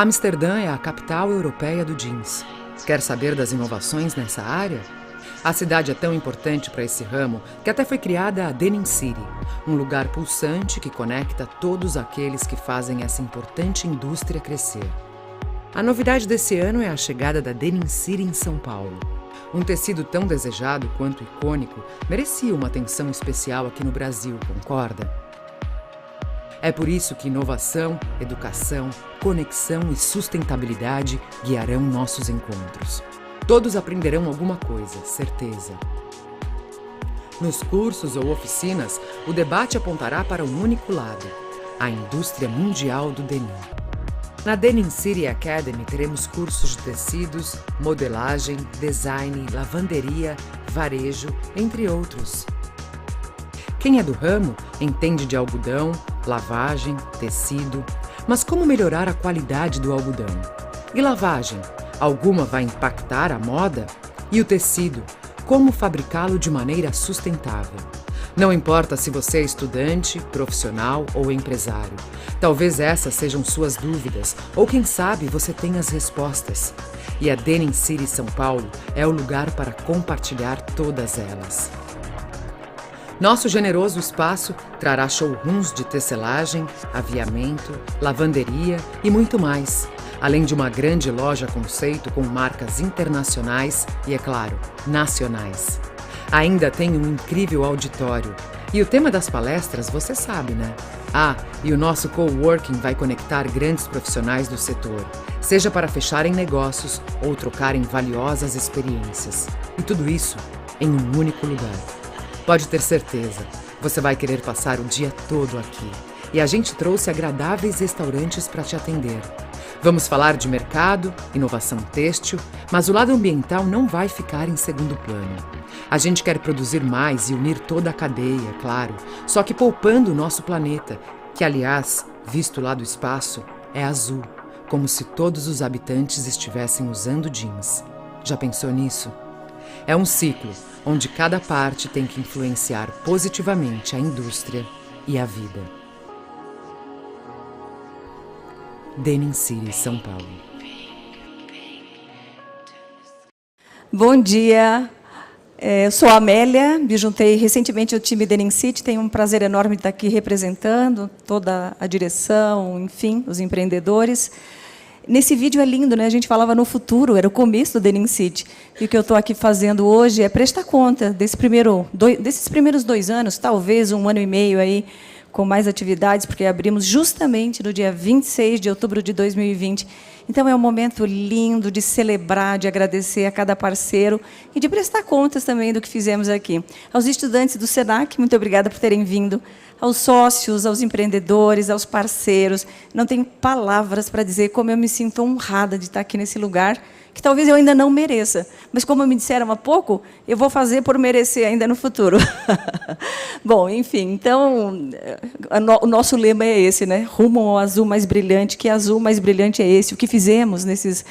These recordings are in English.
Amsterdam é a capital europeia do jeans. Quer saber das inovações nessa área? A cidade é tão importante para esse ramo que até foi criada a Denim City, um lugar pulsante que conecta todos aqueles que fazem essa importante indústria crescer. A novidade desse ano é a chegada da Denim City em São Paulo. Um tecido tão desejado quanto icônico merecia uma atenção especial aqui no Brasil, concorda? É por isso que inovação, educação, conexão e sustentabilidade guiarão nossos encontros. Todos aprenderão alguma coisa, certeza. Nos cursos ou oficinas, o debate apontará para um único lado: a indústria mundial do denim. Na Denim City Academy teremos cursos de tecidos, modelagem, design, lavanderia, varejo, entre outros. Quem é do ramo entende de algodão, lavagem, tecido, mas como melhorar a qualidade do algodão? E lavagem? Alguma vai impactar a moda? E o tecido? Como fabricá-lo de maneira sustentável? Não importa se você é estudante, profissional ou empresário. Talvez essas sejam suas dúvidas, ou quem sabe você tem as respostas. E a Denim City São Paulo é o lugar para compartilhar todas elas. Nosso generoso espaço trará showrooms de tecelagem, aviamento, lavanderia e muito mais, além de uma grande loja conceito com marcas internacionais e, é claro, nacionais. Ainda tem um incrível auditório. E o tema das palestras você sabe, né? E o nosso coworking vai conectar grandes profissionais do setor, seja para fecharem negócios ou trocarem valiosas experiências. E tudo isso em um único lugar. Pode ter certeza, você vai querer passar o dia todo aqui. E a gente trouxe agradáveis restaurantes para te atender. Vamos falar de mercado, inovação têxtil, mas o lado ambiental não vai ficar em segundo plano. A gente quer produzir mais e unir toda a cadeia, claro, só que poupando o nosso planeta, que, aliás, visto lá do espaço, é azul, como se todos os habitantes estivessem usando jeans. Já pensou nisso? É um ciclo, onde cada parte tem que influenciar positivamente a indústria e a vida. Denim City, São Paulo. Bom dia, eu sou a Amélia, me juntei recentemente ao time Denim City, tenho um prazer enorme de estar aqui representando toda a direção, enfim, os empreendedores. Nesse vídeo é lindo, né? A gente falava no futuro, era o começo do Denim City. E o que eu estou aqui fazendo hoje é prestar conta desses primeiros 2 anos, talvez 1 ano e meio aí, com mais atividades, porque abrimos justamente no dia 26 de outubro de 2020. Então, é um momento lindo de celebrar, de agradecer a cada parceiro e de prestar contas também do que fizemos aqui. Aos estudantes do SENAC, muito obrigada por terem vindo. Aos sócios, aos empreendedores, aos parceiros. Não tenho palavras para dizer como eu me sinto honrada de estar aqui nesse lugar, que talvez eu ainda não mereça. Mas, como me disseram há pouco, eu vou fazer por merecer ainda no futuro. Bom, enfim, então, o nosso lema é esse, né? Rumo ao azul mais brilhante. Que azul mais brilhante é esse? O que fizemos nesses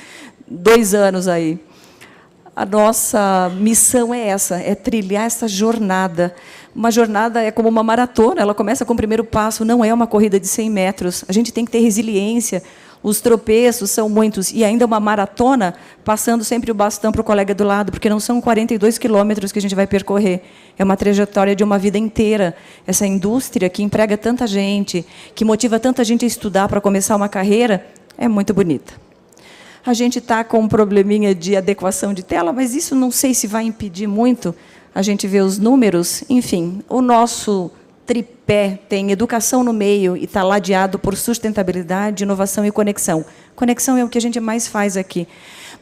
2 anos aí? A nossa missão é essa, é trilhar essa jornada. Uma jornada é como uma maratona, ela começa com o primeiro passo, não é uma corrida de 100 metros. A gente tem que ter resiliência, os tropeços são muitos, e ainda uma maratona, passando sempre o bastão para o colega do lado, porque não são 42 quilômetros que a gente vai percorrer. É uma trajetória de uma vida inteira. Essa indústria que emprega tanta gente, que motiva tanta gente a estudar para começar uma carreira, é muito bonita. A gente está com um probleminha de adequação de tela, mas isso não sei se vai impedir muito a gente ver os números. Enfim, o nosso tripé tem educação no meio e está ladeado por sustentabilidade, inovação e conexão. Conexão é o que a gente mais faz aqui.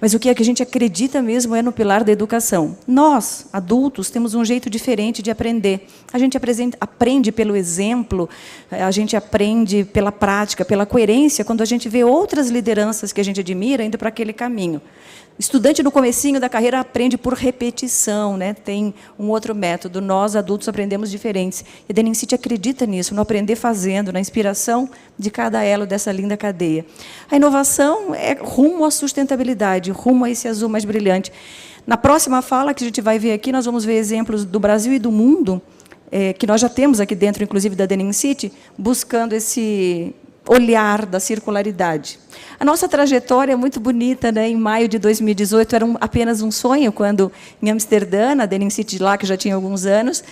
Mas o que a gente acredita mesmo é no pilar da educação. Nós, adultos, temos um jeito diferente de aprender. A gente aprende pelo exemplo, a gente aprende pela prática, pela coerência, quando a gente vê outras lideranças que a gente admira indo para aquele caminho. Estudante no comecinho da carreira aprende por repetição, né? Tem um outro método. Nós, adultos, aprendemos diferentes. E a Denim City acredita nisso, no aprender fazendo, na inspiração de cada elo dessa linda cadeia. A inovação é rumo à sustentabilidade, rumo a esse azul mais brilhante. Na próxima fala que a gente vai ver aqui, nós vamos ver exemplos do Brasil e do mundo, que nós já temos aqui dentro, inclusive, da Denim City, buscando esse olhar da circularidade. A nossa trajetória é muito bonita, né? Em maio de 2018, era apenas um sonho, quando, em Amsterdam, na Denim City de lá, que já tinha alguns anos,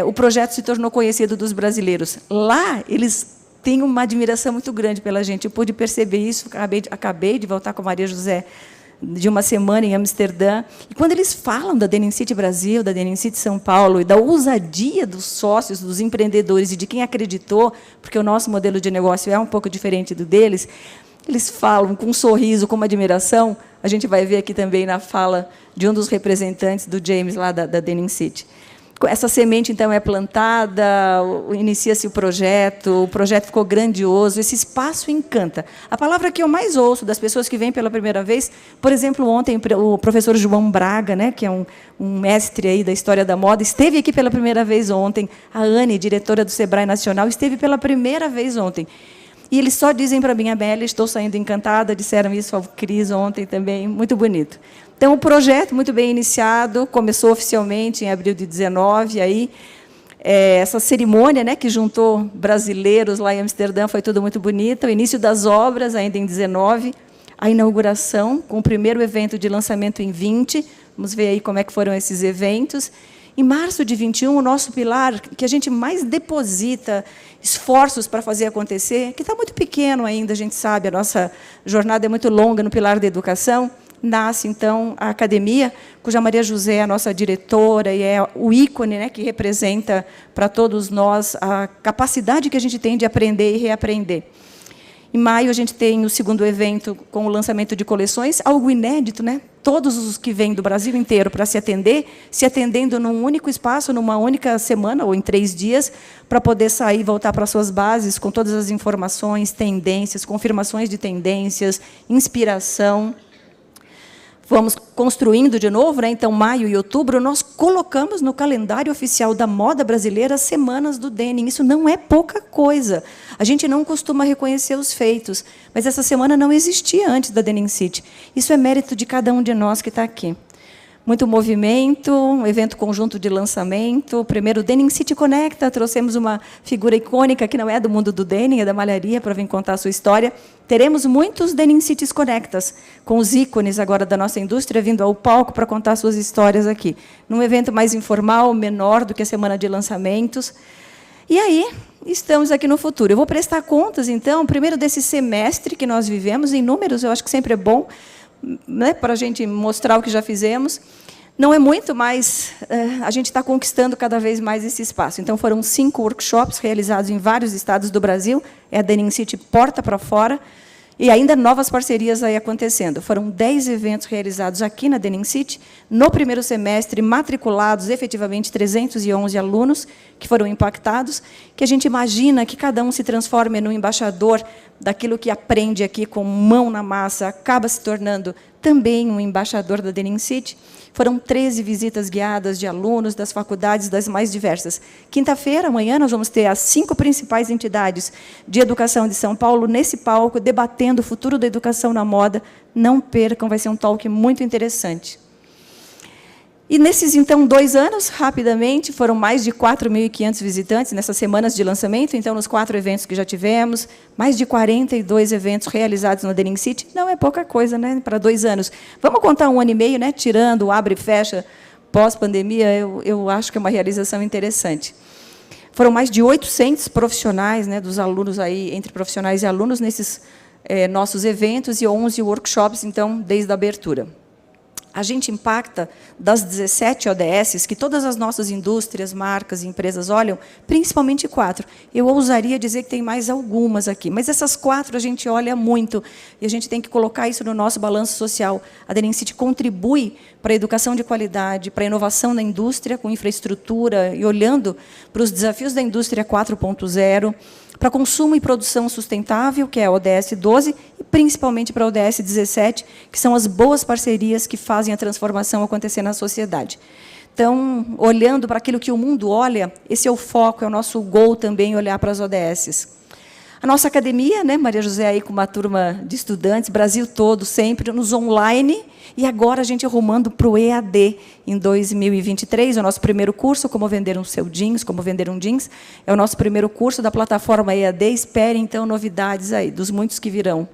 o projeto se tornou conhecido dos brasileiros. Lá, eles têm uma admiração muito grande pela gente. Eu pude perceber isso, acabei de voltar com a Maria José de uma semana em Amsterdã. E quando eles falam da Denim City Brasil, da Denim City São Paulo, e da ousadia dos sócios, dos empreendedores e de quem acreditou, porque o nosso modelo de negócio é um pouco diferente do deles, eles falam com um sorriso, com uma admiração. A gente vai ver aqui também na fala de um dos representantes do James, lá da Denim City. Essa semente, então, é plantada, inicia-se o projeto ficou grandioso, esse espaço encanta. A palavra que eu mais ouço das pessoas que vêm pela primeira vez, por exemplo, ontem o professor João Braga, né, que é um mestre aí da história da moda, esteve aqui pela primeira vez ontem. A Anne, diretora do Sebrae Nacional, esteve pela primeira vez ontem. E eles só dizem para mim, Amélia, estou saindo encantada, disseram isso ao Cris ontem também, muito bonito. Então, o projeto, muito bem iniciado, começou oficialmente em abril de 19, aí, essa cerimônia, né, que juntou brasileiros lá em Amsterdã, foi tudo muito bonito, o início das obras, ainda em 19, a inauguração, com o primeiro evento de lançamento em 20, vamos ver aí como é que foram esses eventos. Em março de 21, o nosso pilar, que a gente mais deposita esforços para fazer acontecer, que está muito pequeno ainda, a gente sabe, a nossa jornada é muito longa no pilar da educação, nasce, então, a academia, cuja Maria José é a nossa diretora e é o ícone, né, que representa para todos nós a capacidade que a gente tem de aprender e reaprender. Em maio, a gente tem o segundo evento com o lançamento de coleções, algo inédito, né? Todos os que vêm do Brasil inteiro para se atendendo num único espaço, numa única semana, ou em 3 dias, para poder sair e voltar para suas bases, com todas as informações, tendências, confirmações de tendências, inspiração. Vamos construindo de novo, né? Então, maio e outubro, nós colocamos no calendário oficial da moda brasileira as semanas do Denim. Isso não é pouca coisa. A gente não costuma reconhecer os feitos, mas essa semana não existia antes da Denim City. Isso é mérito de cada um de nós que está aqui. Muito movimento, um evento conjunto de lançamento. Primeiro, Denim City Conecta, trouxemos uma figura icônica que não é do mundo do denim, é da malharia, para vir contar a sua história. Teremos muitos Denim Cities Conectas, com os ícones agora da nossa indústria vindo ao palco para contar suas histórias aqui. Num evento mais informal, menor do que a semana de lançamentos. E aí, estamos aqui no futuro. Eu vou prestar contas, então, primeiro desse semestre que nós vivemos, em números, eu acho que sempre é bom, né, para a gente mostrar o que já fizemos. Não é muito, mas a gente está conquistando cada vez mais esse espaço. Então, foram 5 workshops realizados em vários estados do Brasil, é a Denim City porta para fora, e ainda novas parcerias aí acontecendo. Foram 10 eventos realizados aqui na Denim City. No primeiro semestre, matriculados efetivamente 311 alunos que foram impactados, que a gente imagina que cada um se transforme num embaixador daquilo que aprende aqui com mão na massa, acaba se tornando também um embaixador da Denim City. Foram 13 visitas guiadas de alunos das faculdades das mais diversas. Quinta-feira, amanhã, nós vamos ter as 5 principais entidades de educação de São Paulo nesse palco, debatendo o futuro da educação na moda. Não percam, vai ser um talk muito interessante. E nesses, então, 2 anos, rapidamente, foram mais de 4.500 visitantes nessas semanas de lançamento. Então, nos 4 eventos que já tivemos, mais de 42 eventos realizados na Denim City. Não é pouca coisa, né, para 2 anos. Vamos contar 1 ano e meio, né, tirando o abre e fecha pós-pandemia, eu acho que é uma realização interessante. Foram mais de 800 profissionais, né, dos alunos, aí, entre profissionais e alunos, nesses nossos eventos, e 11 workshops, então, desde a abertura. A gente impacta das 17 ODSs, que todas as nossas indústrias, marcas e empresas olham, principalmente 4. Eu ousaria dizer que tem mais algumas aqui, mas essas 4 a gente olha muito, e a gente tem que colocar isso no nosso balanço social. A Denim City contribui para a educação de qualidade, para a inovação da indústria, com infraestrutura, e olhando para os desafios da indústria 4.0, para consumo e produção sustentável, que é a ODS 12, e principalmente para a ODS 17, que são as boas parcerias que fazem a transformação acontecer na sociedade. Então, olhando para aquilo que o mundo olha, esse é o foco, é o nosso goal também, olhar para as ODSs. A nossa academia, né, Maria José, aí com uma turma de estudantes, Brasil todo, sempre, nos online, e agora a gente arrumando para o EAD, em 2023, o nosso primeiro curso, Como Vender um Seu Jeans, Como Vender um Jeans, é o nosso primeiro curso da plataforma EAD, espere, então, novidades aí, dos muitos que virão.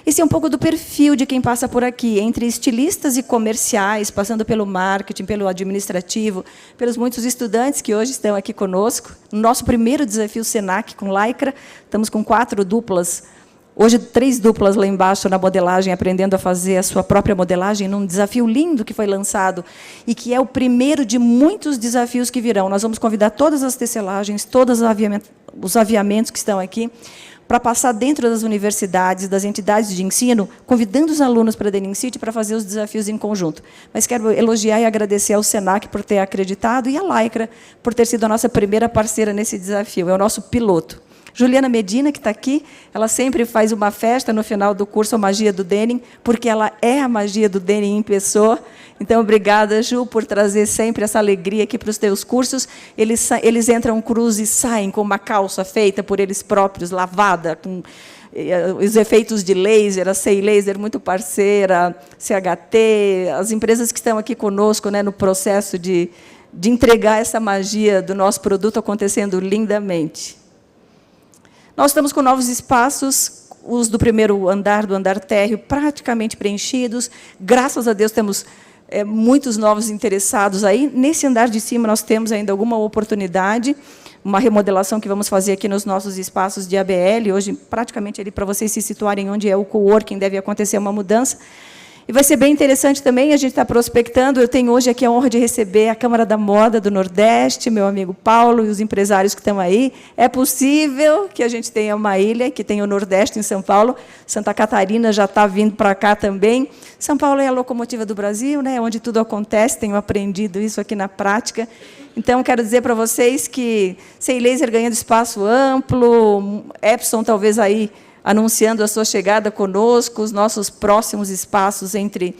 Esse é um pouco do perfil de quem passa por aqui, entre estilistas e comerciais, passando pelo marketing, pelo administrativo, pelos muitos estudantes que hoje estão aqui conosco. No nosso primeiro desafio Senac com Lycra, estamos com 4 duplas, hoje 3 duplas lá embaixo na modelagem, aprendendo a fazer a sua própria modelagem, num desafio lindo que foi lançado, e que é o primeiro de muitos desafios que virão. Nós vamos convidar todas as tecelagens, todos os aviamentos que estão aqui, para passar dentro das universidades, das entidades de ensino, convidando os alunos para a Denim City para fazer os desafios em conjunto. Mas quero elogiar e agradecer ao Senac por ter acreditado e à Lycra por ter sido a nossa primeira parceira nesse desafio. É o nosso piloto. Juliana Medina, que está aqui, ela sempre faz uma festa no final do curso A Magia do Denim, porque ela é a magia do Denim em pessoa. Então, obrigada, Ju, por trazer sempre essa alegria aqui para os teus cursos. Eles entram cruz e saem com uma calça feita por eles próprios, lavada, com os efeitos de laser, a Sei Laser, muito parceira, CHT, as empresas que estão aqui conosco, né, no processo de entregar essa magia do nosso produto acontecendo lindamente. Nós estamos com novos espaços, os do primeiro andar, do andar térreo, praticamente preenchidos. Graças a Deus, temos muitos novos interessados aí. Nesse andar de cima, nós temos ainda alguma oportunidade, uma remodelação que vamos fazer aqui nos nossos espaços de ABL. Hoje, praticamente, ali para vocês se situarem onde é o coworking, deve acontecer uma mudança. E vai ser bem interessante também, a gente está prospectando. Eu tenho hoje aqui a honra de receber a Câmara da Moda do Nordeste, meu amigo Paulo e os empresários que estão aí. É possível que a gente tenha uma ilha, que tenha o Nordeste em São Paulo. Santa Catarina já está vindo para cá também. São Paulo é a locomotiva do Brasil, né, onde tudo acontece, tenho aprendido isso aqui na prática. Então, quero dizer para vocês que Sei Laser ganhando espaço amplo, Epson talvez aí anunciando a sua chegada conosco, os nossos próximos espaços entre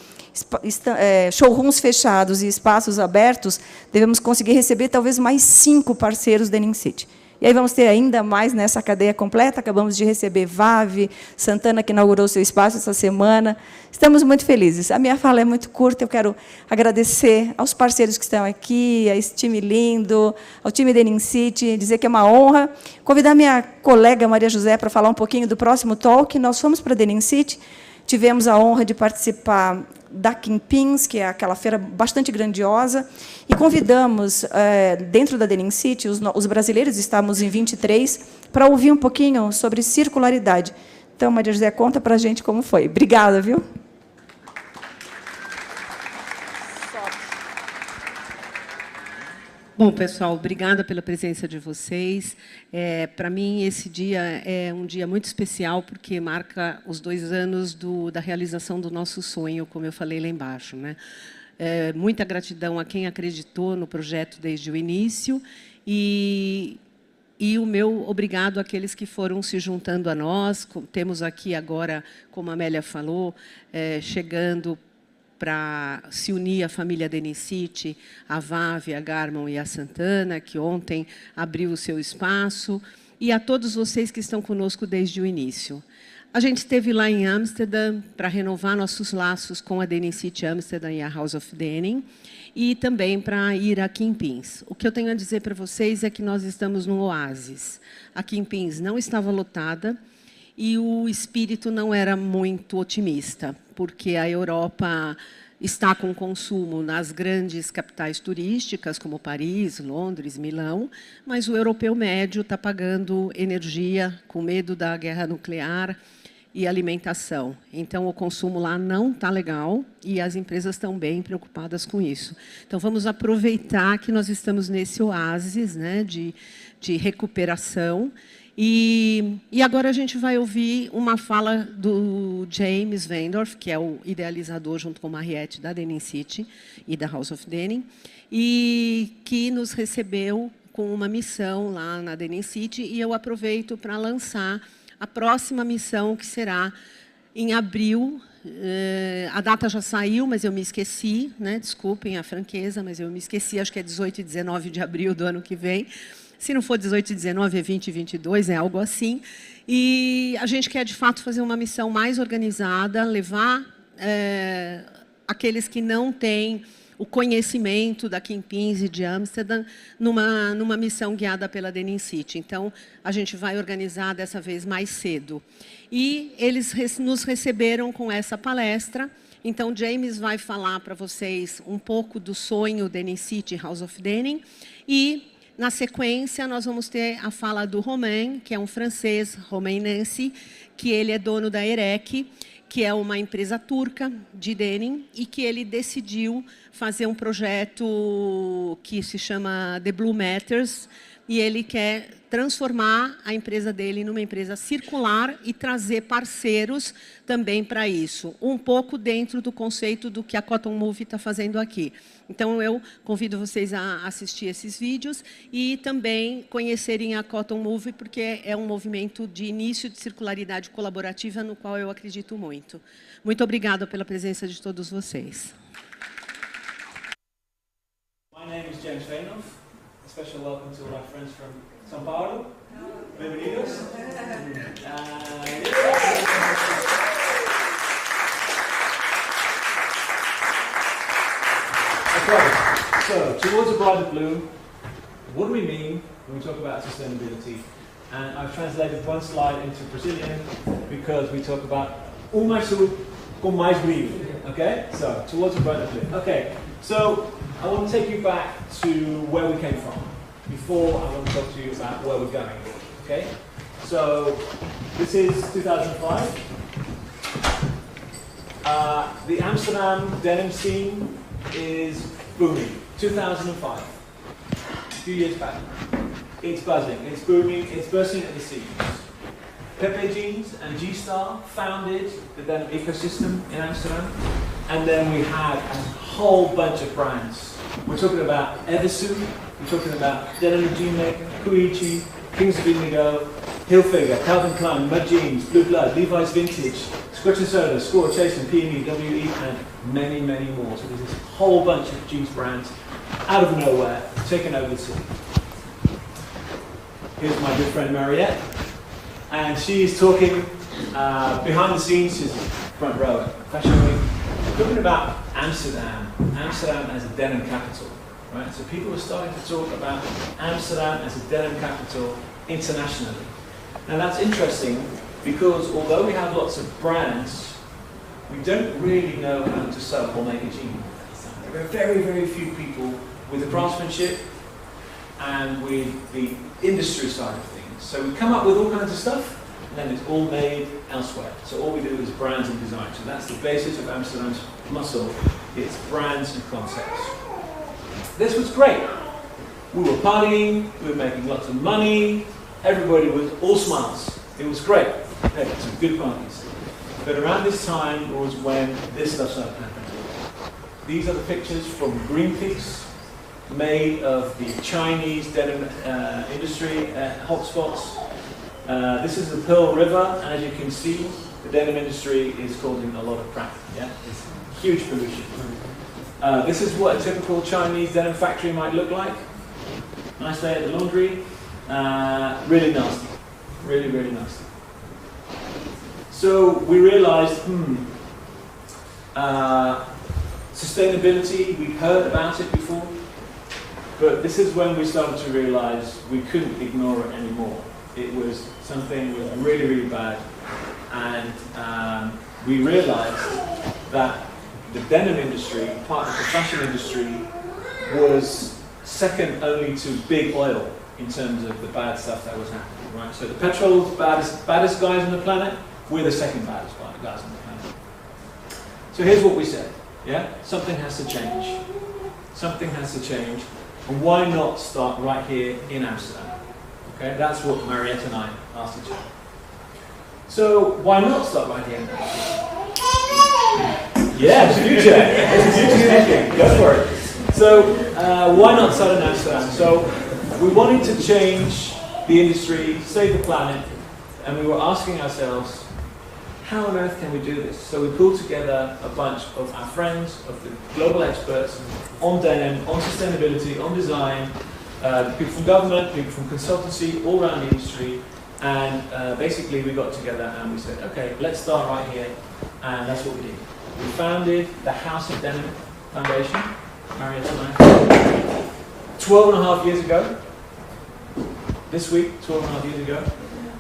showrooms fechados e espaços abertos, devemos conseguir receber talvez mais 5 parceiros da Denim City. E aí vamos ter ainda mais nessa cadeia completa. Acabamos de receber Vave, Santana, que inaugurou seu espaço essa semana. Estamos muito felizes. A minha fala é muito curta, eu quero agradecer aos parceiros que estão aqui, a esse time lindo, ao time Denim City, dizer que é uma honra. Convidar minha colega Maria José para falar um pouquinho do próximo talk. Nós fomos para a Denim City, tivemos a honra de participar da Kimpins, que é aquela feira bastante grandiosa, e convidamos, dentro da Denim City, os brasileiros, estávamos em 23, para ouvir um pouquinho sobre circularidade. Então, Maria José, conta para a gente como foi. Obrigada, viu? Bom, pessoal, obrigada pela presença de vocês. Para mim, esse dia é um dia muito especial, porque marca os 2 anos da realização do nosso sonho, como eu falei lá embaixo, né? Muita gratidão a quem acreditou no projeto desde o início e o meu obrigado àqueles que foram se juntando a nós. Temos aqui agora, como a Amélia falou, chegando para se unir à família Denim City, a Vave, a Garmon e a Santana, que ontem abriu o seu espaço, e a todos vocês que estão conosco desde o início. A gente esteve lá em Amsterdam para renovar nossos laços com a Denim City Amsterdam e a House of Denim, e também para ir a Kimpins. O que eu tenho a dizer para vocês é que nós estamos num oásis. A Kimpins não estava lotada, e o espírito não era muito otimista, porque a Europa está com consumo nas grandes capitais turísticas, como Paris, Londres, Milão, mas o europeu médio está pagando energia com medo da guerra nuclear e alimentação. Então, o consumo lá não está legal e as empresas estão bem preocupadas com isso. Então, vamos aproveitar que nós estamos nesse oásis, né, de recuperação. E agora a gente vai ouvir uma fala do James Vendorf, que é o idealizador, junto com Mariette, da Denim City e da House of Denim, e que nos recebeu com uma missão lá na Denim City, e eu aproveito para lançar a próxima missão, que será em abril. A data já saiu, mas eu me esqueci, né? Desculpem a franqueza, mas eu me esqueci, acho que é 18 e 19 de abril do ano que vem. Se não for 18 e 19, é 20 e 22, é algo assim. E a gente quer, de fato, fazer uma missão mais organizada, levar aqueles que não têm o conhecimento da Kingpins e de Amsterdam numa missão guiada pela Denim City. Então, a gente vai organizar dessa vez mais cedo. E eles nos receberam com essa palestra. Então, James vai falar para vocês um pouco do sonho Denim City, House of Denim. E, na sequência, nós vamos ter a fala do Romain, que é um francês, Romain Narcy, que ele é dono da Ereks, que é uma empresa turca de denim, e que ele decidiu fazer um projeto que se chama The Blue Matters, e ele quer transformar a empresa dele numa empresa circular e trazer parceiros também para isso, um pouco dentro do conceito do que a Cotton Move está fazendo aqui. Então, eu convido vocês a assistir esses vídeos e também conhecerem a Cotton Move, porque é um movimento de início de circularidade colaborativa no qual eu acredito muito. Muito obrigada pela presença de todos vocês. My name is James Veenhoff. A special welcome to all our friends from São Paulo. Bienvenidos. Okay, so towards a brighter blue, what do we mean when we talk about sustainability? And I've translated one slide into Brazilian because we talk about mais sul com mais brilho. Okay, so towards a brighter blue. Okay, so I want to take you back to where we came from. Before I want to talk to you about where we're going. Okay, so this is 2005. The Amsterdam denim scene is booming. 2005, a few years back. It's buzzing, it's booming, it's bursting at the seams. Pepe Jeans and G-Star founded the denim ecosystem in Amsterdam, and then we had a whole bunch of brands. We're talking about Eversuit, we're talking about Denim Jean Maker, Koichi, Kings of Indigo, Hilfiger, Calvin Klein, Mud Jeans, Blue Blood, Levi's Vintage, Scotch and Soda, Score, Chasen, P&E, WE, and many, many more. So there's this whole bunch of jeans brands out of nowhere, taking over the scene. Here's my good friend Mariette, and she's talking behind the scenes. She's front row at Fashion Week, talking about Amsterdam as a denim capital, right? So people are starting to talk about Amsterdam as a denim capital internationally. Now that's interesting because although we have lots of brands, we don't really know how to sew or make a jean. There are very, very few people with the craftsmanship and with the industry side of things. So we come up with all kinds of stuff, and then it's all made elsewhere. So all we do is brands and design. So that's the basis of Amsterdam's muscle. It's brands and concepts. This was great. We were partying, we were making lots of money, everybody was all smiles. It was great. We had some good parties. But around this time was when this stuff started happening. These are the pictures from Greenpeace, made of the Chinese denim industry hotspots. This is the Pearl River, and as you can see, the denim industry is causing a lot of crap. Yeah, it's huge pollution. This is what a typical Chinese denim factory might look like. Nice day at the laundry. Really nasty. Really, really nasty. So we realized, sustainability, we've heard about it before, but this is when we started to realize we couldn't ignore it anymore. It was something that was really, really bad, and we realized that the denim industry, part of the fashion industry, was second only to big oil in terms of the bad stuff that was happening, right? So the petrol's baddest guys on the planet, we're the second baddest guys on the planet. So here's what we said, yeah? Something has to change. Something has to change. And why not start right here in Amsterdam? Okay, that's what Mariette and I asked each other. So why not start right here in Amsterdam? Yeah, it's future. It's future thinking. Go for it. So why not start in Amsterdam? So we wanted to change the industry, save the planet, and we were asking ourselves, how on earth can we do this? So we pulled together a bunch of our friends, of the global experts on denim, on sustainability, on design, people from government, people from consultancy, all around the industry. And basically we got together and we said, okay, let's start right here. And that's what we did. We founded the House of Denim Foundation, Mariette and I, 12 and a half years ago. This week, 12 and a half years ago.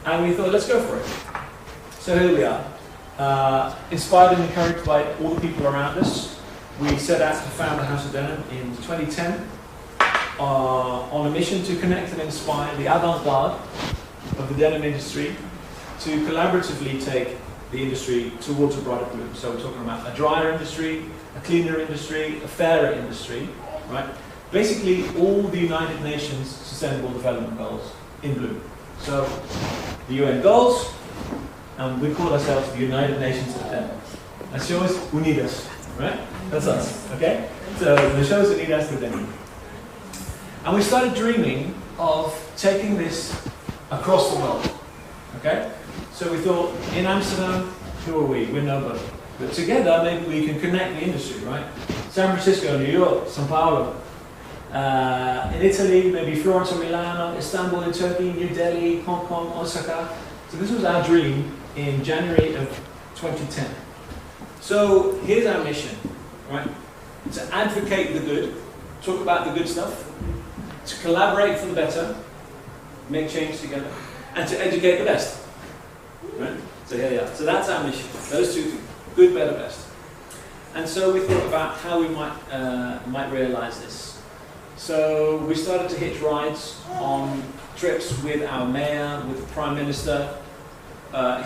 And we thought, let's go for it. So here we are. Inspired and encouraged by all the people around us, we set out to found the House of Denim in 2010 on a mission to connect and inspire the avant-garde of the denim industry to collaboratively take the industry towards a brighter blue. So we're talking about a drier industry, a cleaner industry, a fairer industry, right? Basically all the United Nations Sustainable Development Goals in blue. So the UN goals, and we call ourselves the United Nations of Denim. Nações Unidas, right? That's us, okay? So Nações Unidas de Denim. And we started dreaming of taking this across the world, okay? So we thought, in Amsterdam, who are we? We're nobody. But together, maybe we can connect the industry, right? San Francisco, New York, São Paulo. In Italy, maybe Florence or Milano, Istanbul in Turkey, New Delhi, Hong Kong, Osaka. So this was our dream in January of 2010. So here's our mission, right? To advocate the good, talk about the good stuff, to collaborate for the better, make change together, and to educate the best. Right? So here we are. So that's our mission. Those two things: good, better, best. And so we thought about how we might realize this. So we started to hitch rides on trips with our mayor, with the prime minister.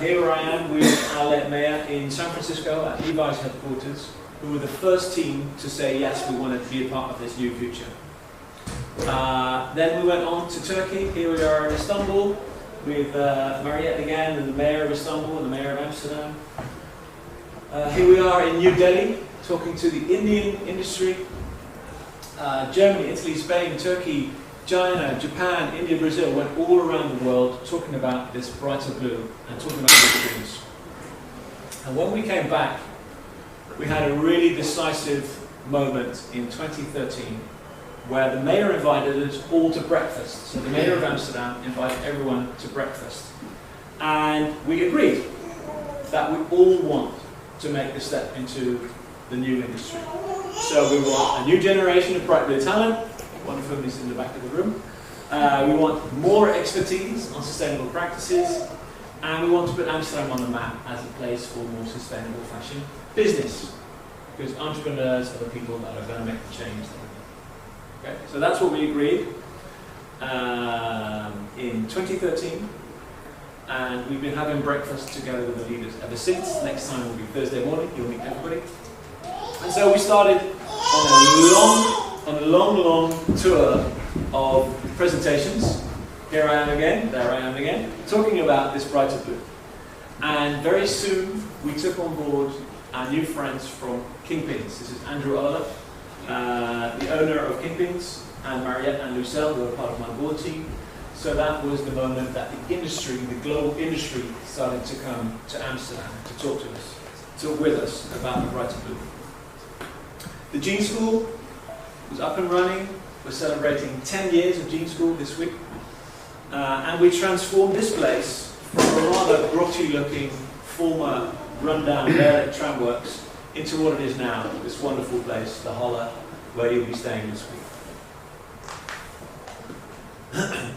Here I am with our mayor in San Francisco at Levi's headquarters, who were the first team to say yes, we wanted to be a part of this new future. Then we went on to Turkey. Here we are in Istanbul with Mariette again, and the mayor of Istanbul and the mayor of Amsterdam. Here we are in New Delhi, talking to the Indian industry. Germany, Italy, Spain, Turkey, China, Japan, India, Brazil, went all around the world talking about this brighter blue and talking about these dreams. And when we came back, we had a really decisive moment in 2013 where the mayor invited us all to breakfast. So the mayor of Amsterdam invited everyone to breakfast. And we agreed that we all want to make the step into the new industry. So we want a new generation of bright blue talent, one of whom is in the back of the room. We want more expertise on sustainable practices, and we want to put Amsterdam on the map as a place for more sustainable fashion business. Because entrepreneurs are the people that are going to make the change. Okay, so that's what we agreed in 2013, and we've been having breakfast together with the leaders ever since. Next time will be Thursday morning, you'll meet everybody. And so we started on a long tour of presentations. Here I am again, there I am again, talking about this brighter blue. And very soon we took on board our new friends from Kingpins. This is Andrew Ola, the owner of Kingpins, and Mariette and Lucelle, who are part of my board team. So that was the moment that the industry, the global industry, started to come to Amsterdam to talk to us, talk with us about the brighter blue. The Jean School was up and running. We're celebrating 10 years of Jean School this week. And we transformed this place from a rather grotty looking, former rundown derelict tramworks into what it is now, this wonderful place, the Holla, where you'll be staying this week.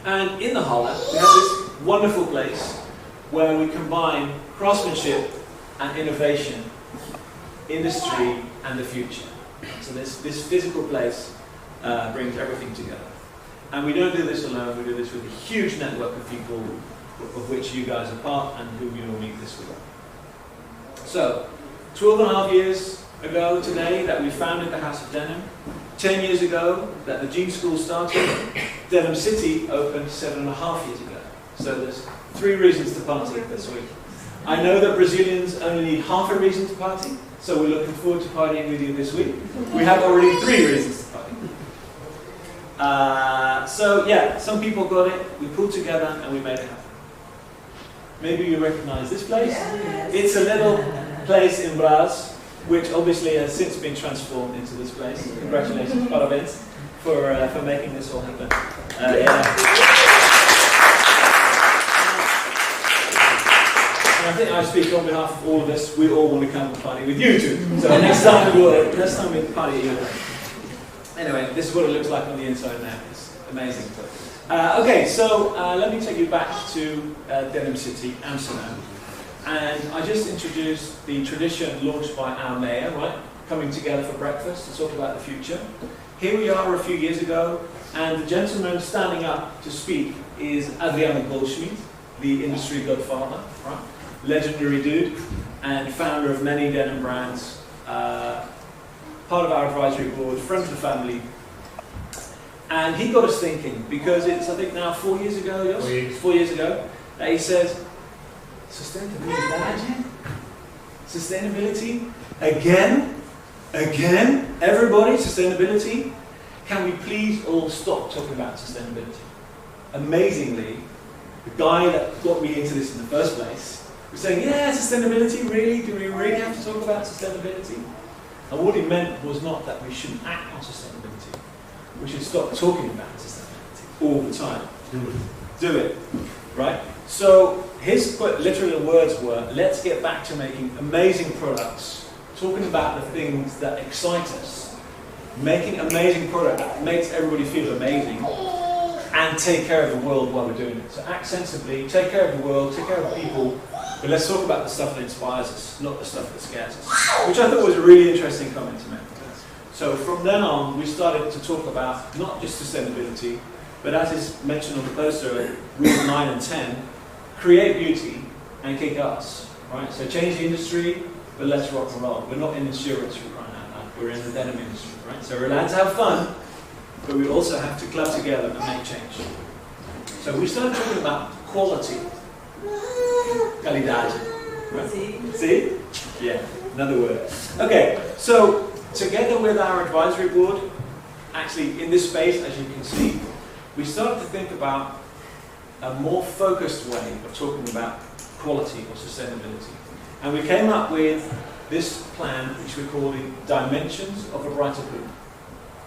And in the Holla, we have this wonderful place where we combine craftsmanship and innovation, industry and the future. So this physical place brings everything together. And we don't do this alone, we do this with a huge network of people of which you guys are part and whom you will meet this week. So, 12 and a half years ago today that we founded the House of Denim. 10 years ago that the Jean School started. Denim City opened 7.5 years ago. So there's 3 reasons to party this week. I know that Brazilians only need half a reason to party, so we're looking forward to partying with you this week. We have already 3 reasons to party. So yeah, some people got it, we pulled together and we made it happen. Maybe you recognize this place. It's a little place in Braz, which obviously has since been transformed into this place. Congratulations, parabéns. for making this all happen. Yeah. And I think I speak on behalf of all of us. We all want to come and party with you too. So next time we party at you. Anyway, this is what it looks like on the inside now. It's amazing. Okay, so let me take you back to Denim City, Amsterdam. And I just introduced the tradition launched by our mayor, right? Coming together for breakfast to talk about the future. Here we are a few years ago, and the gentleman standing up to speak is Adriano Goldschmidt, the industry godfather, right? Legendary dude, and founder of many denim brands, part of our advisory board, friend of the family. And he got us thinking, because it's, I think now 4 years ago, yes? 4 years ago, that he said, sustainability, sustainability, again, everybody, sustainability. Can we please all stop talking about sustainability? Amazingly, the guy that got me into this in the first place was saying, yeah, sustainability, really? Do we really have to talk about sustainability? And what he meant was not that we shouldn't act on sustainability. We should stop talking about sustainability all the time. Do it. Right? So his literal words were, let's get back to making amazing products, talking about the things that excite us, making amazing product that makes everybody feel amazing, and take care of the world while we're doing it. So act sensibly, take care of the world, take care of people, but let's talk about the stuff that inspires us, not the stuff that scares us. Which I thought was a really interesting comment to make. So from then on, we started to talk about not just sustainability, but as is mentioned on the poster, rules 9 and 10, create beauty and kick ass. Right? So change the industry, but let's rock and roll. We're not in insurance, for crying out loud. We're in the denim industry. Right? So we're allowed to have fun, but we also have to club together and make change. So we started talking about quality. Calidad. Right? See? Yeah, another word. Okay, so together with our advisory board, actually in this space, as you can see, we started to think about a more focused way of talking about quality or sustainability. And we came up with this plan, which we call the Dimensions of a Brighter Blue.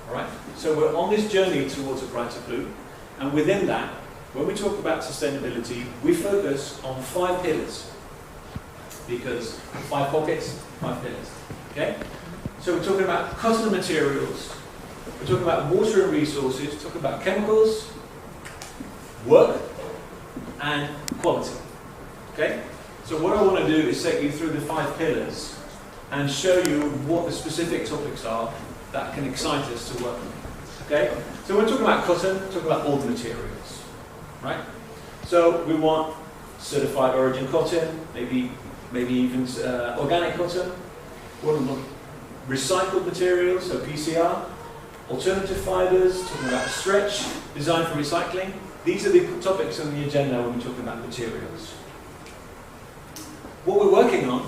All right? So we're on this journey towards a brighter blue, and within that, when we talk about sustainability, we focus on 5 pillars. Because 5 pockets, 5 pillars. Okay? So we're talking about cotton materials, we're talking about water and resources, talking about chemicals, work, and quality. Okay? So what I want to do is take you through the 5 pillars and show you what the specific topics are that can excite us to work on. Okay? So we're talking about cotton, we're talking about all the materials. Right? So we want certified origin cotton, maybe even organic cotton. We want recycled materials, so PCR, alternative fibres, talking about stretch, design for recycling. These are the topics on the agenda when we're talking about materials. What we're working on,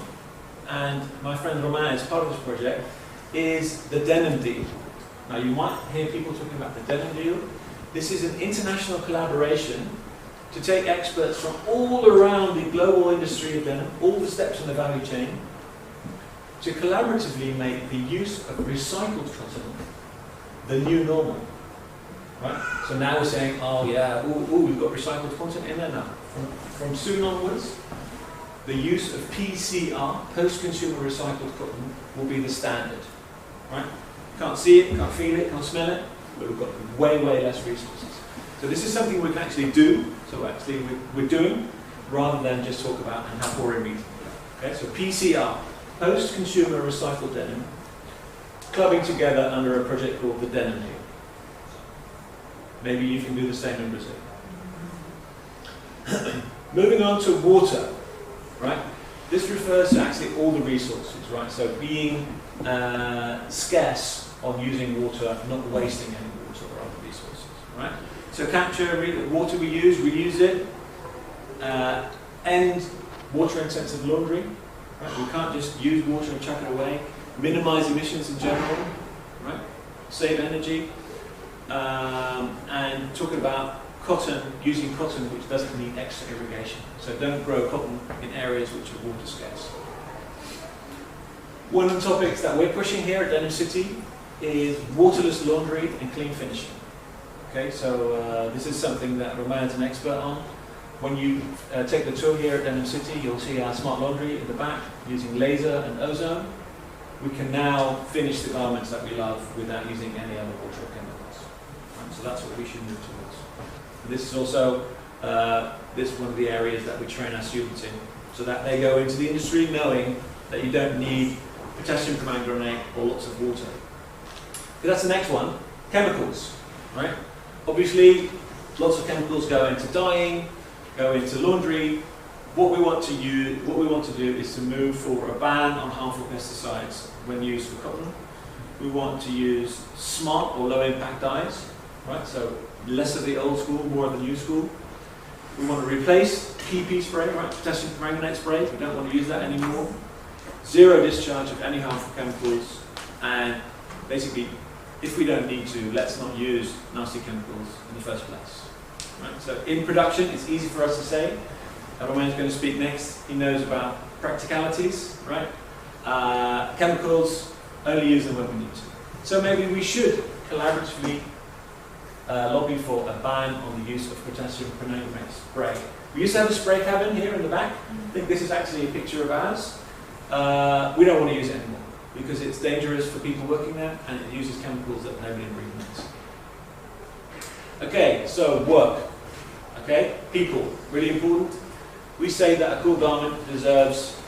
and my friend Romain is part of this project, is the Denim deal. Now you might hear people talking about the Denim deal. This is an international collaboration to take experts from all around the global industry of denim, all the steps in the value chain, to collaboratively make the use of recycled cotton the new normal. Right? So now we're saying, oh yeah, we've got recycled content in there now. From soon onwards, the use of PCR, post-consumer recycled cotton, will be the standard. Right? Can't see it, can't feel it, can't smell it, but we've got way less resources. So this is something we can actually do, so actually we're doing, rather than just talk about and have boring meetings. Okay, so PCR, post-consumer recycled denim, clubbing together under a project called the Denim Deal. Maybe you can do the same in Brazil. Moving on to water, right? This refers to actually all the resources, right? So being scarce on using water, not wasting any water or other resources, right? So capture water we use it. End water-intensive laundry. Right? We can't just use water and chuck it away. Minimize emissions in general, right? Save energy. And talking about cotton, using cotton which doesn't need extra irrigation. So don't grow cotton in areas which are water scarce. One of the topics that we're pushing here at Denim City is waterless laundry and clean finishing. Okay, so this is something that Romain is an expert on. When you take the tour here at Denim City, you'll see our smart laundry in the back using laser and ozone. We can now finish the garments that we love without using any other water or chemicals. Right, so that's what we should move towards. And this is also this is one of the areas that we train our students in, so that they go into the industry knowing that you don't need potassium permanganate or lots of water. Okay, that's the next one, chemicals, right? Obviously, lots of chemicals go into dyeing, go into laundry. What we want to do is to move for a ban on harmful pesticides when used for cotton. We want to use smart or low impact dyes, right? So less of the old school, more of the new school. We want to replace PP spray, right? Potassium permanganate spray. We don't want to use that anymore. Zero discharge of any harmful chemicals, and basically, if we don't need to, let's not use nasty chemicals in the first place. Right? So in production, it's easy for us to say. Romain's going to speak next. He knows about practicalities, right? Chemicals, only use them when we need to. So maybe we should collaboratively lobby for a ban on the use of potassium permanganate spray. We used to have a spray cabin here in the back. I think this is actually a picture of ours. We don't want to use it anymore because it's dangerous for people working there and it uses chemicals that nobody really needs. Okay, so work. Okay, people, really important. We say that a cool garment deserves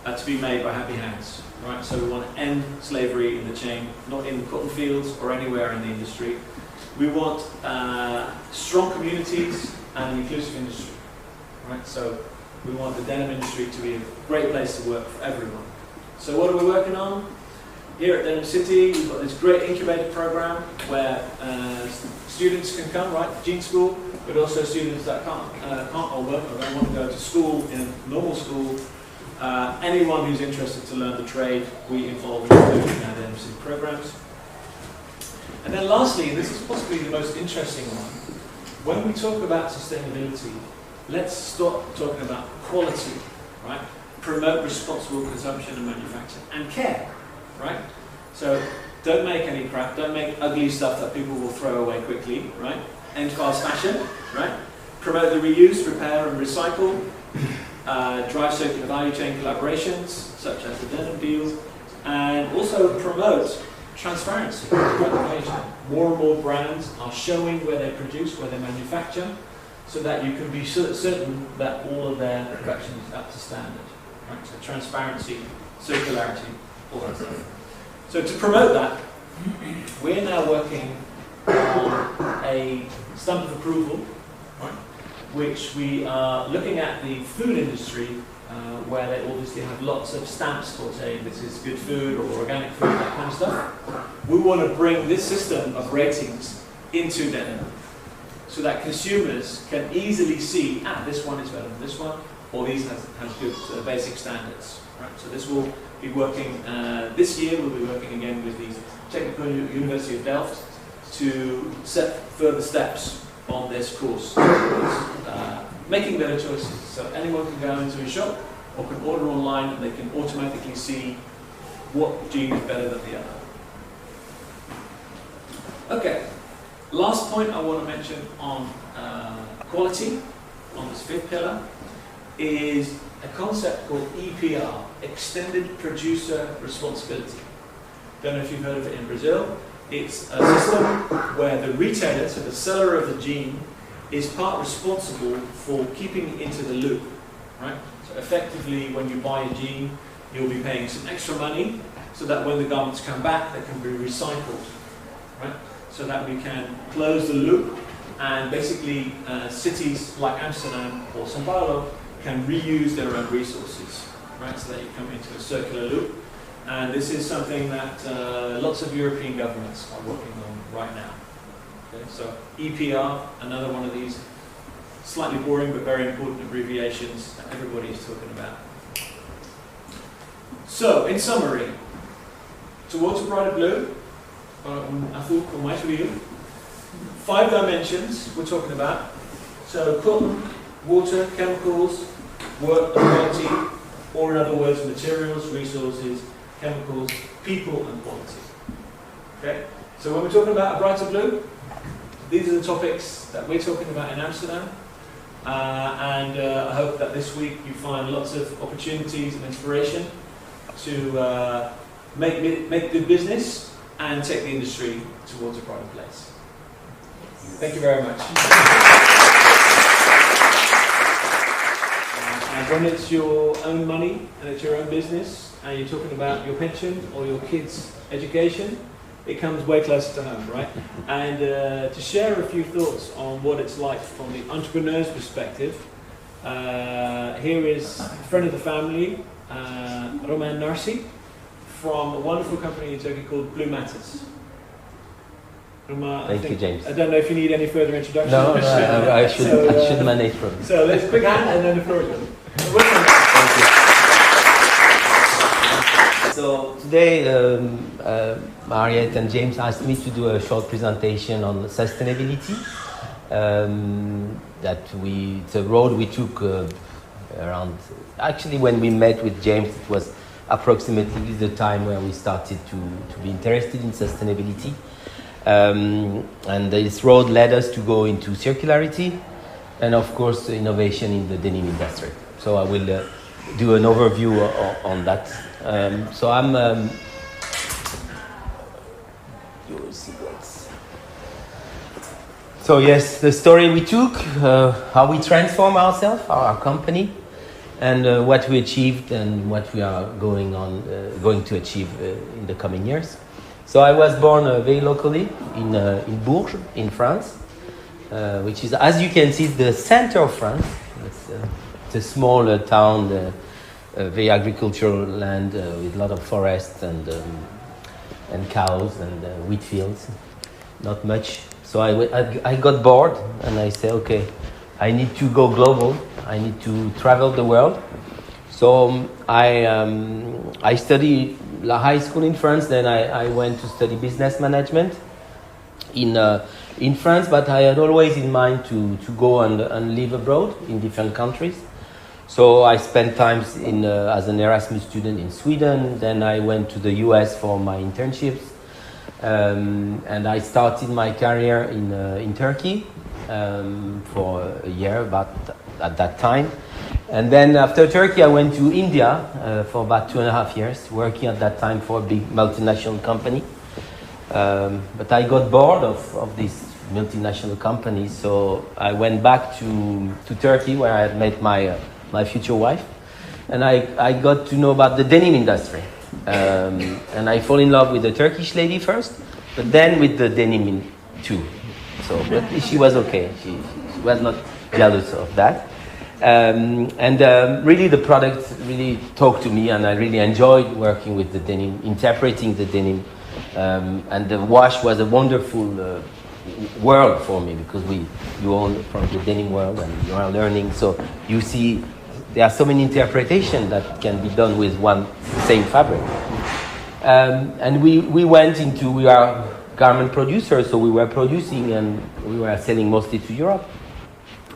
to be made by happy hands, right? So we want to end slavery in the chain, not in the cotton fields or anywhere in the industry. We want strong communities and an inclusive industry, right? So we want the denim industry to be a great place to work for everyone. So what are we working on? Here at Denim City, we've got this great incubator program where students can come, right, to jean school, but also students that can't or won't or don't want to go to school in a normal school. Anyone who's interested to learn the trade, we involve in our Denim City programs. And then lastly, and this is possibly the most interesting one, when we talk about sustainability, let's stop talking about quality, right? Promote responsible consumption and manufacture, and care, right? So don't make any crap, don't make ugly stuff that people will throw away quickly, right? End fast fashion, right? Promote the reuse, repair and recycle, drive circular value chain collaborations, such as the Denim deal, and also promote transparency throughout the value chain. More and more brands are showing where they produce, where they manufacture, so that you can be certain that all of their production is up to standard. Right? So transparency, circularity, all that stuff. So to promote that, we're now working on a stamp of approval, right, which we are looking at the food industry, where they obviously have lots of stamps for saying this is good food or organic food, that kind of stuff. We want to bring this system of ratings into denim, so that consumers can easily see, this one is better than this one, or these has good basic standards. Right? So this will be working, this year we'll be working again with the Technical University of Delft to set further steps on this course, making better choices. So anyone can go into a shop or can order online and they can automatically see what jean is better than the other. Okay. Last point I want to mention on quality, on this fifth pillar, is a concept called EPR, Extended Producer Responsibility. Don't know if you've heard of it in Brazil. It's a system where the retailer, so the seller of the jean, is part responsible for keeping it into the loop. Right? So effectively, when you buy a jean, you'll be paying some extra money so that when the garments come back, they can be recycled. Right? So that we can close the loop, and basically cities like Amsterdam or São Paulo can reuse their own resources, right? So that you come into a circular loop. And this is something that lots of European governments are working on right now. Okay? So EPR, another one of these slightly boring but very important abbreviations that everybody is talking about. So, in summary, towards a brighter blue, azul com mais brilho. 5 dimensions we're talking about. So cotton, water, chemicals, work, quality, or in other words, materials, resources, chemicals, people, and quality. Okay? So when we're talking about a brighter blue, these are the topics that we're talking about in Amsterdam. I hope that this week you find lots of opportunities and inspiration to make good business and take the industry towards a brighter place. Thank you very much. And when it's your own money and it's your own business and you're talking about your pension or your kids' education, it comes way closer to home, right? And to share a few thoughts on what it's like from the entrepreneur's perspective, here is a friend of the family, Romain and Narcy, from a wonderful company in Turkey called Blue Matters. Romain, Thank you, James. I don't know if you need any further introduction. No, I should manage from you. So let's quick hand and then the floor is yours. Thank you. So today, Mariette and James asked me to do a short presentation on sustainability. It's a road we took around. Actually, when we met with James, it was approximately the time where we started to be interested in sustainability. And this road led us to go into circularity and, of course, innovation in the denim industry. So I will do an overview on that. So I'm So yes, the story we took, how we transform ourselves, our company, and what we achieved and what we are going to achieve in the coming years. So I was born very locally in Bourges, in France, which is, as you can see, the center of France. It's a small town, very agricultural land with a lot of forests and cows and wheat fields. Not much. So I got bored and I said, okay, I need to go global. I need to travel the world. So I studied high school in France. Then I went to study business management in France. But I had always in mind to go and live abroad in different countries. So I spent time as an Erasmus student in Sweden. Then I went to the US for my internships. And I started my career in Turkey for a year about at that time. And then after Turkey, I went to India for about 2.5 years, working at that time for a big multinational company. But I got bored of this multinational company, so I went back to Turkey, where I had met my future wife. And I got to know about the denim industry. And I fall in love with the Turkish lady first, but then with the denim too. So, but she was okay. She was not jealous of that. Really the product really talked to me, and I really enjoyed working with the denim, interpreting the denim. And the wash was a wonderful world for me, because you own from the denim world and you are learning. So you see there are so many interpretations that can be done with one same fabric. And we are garment producers, so we were producing and we were selling mostly to Europe.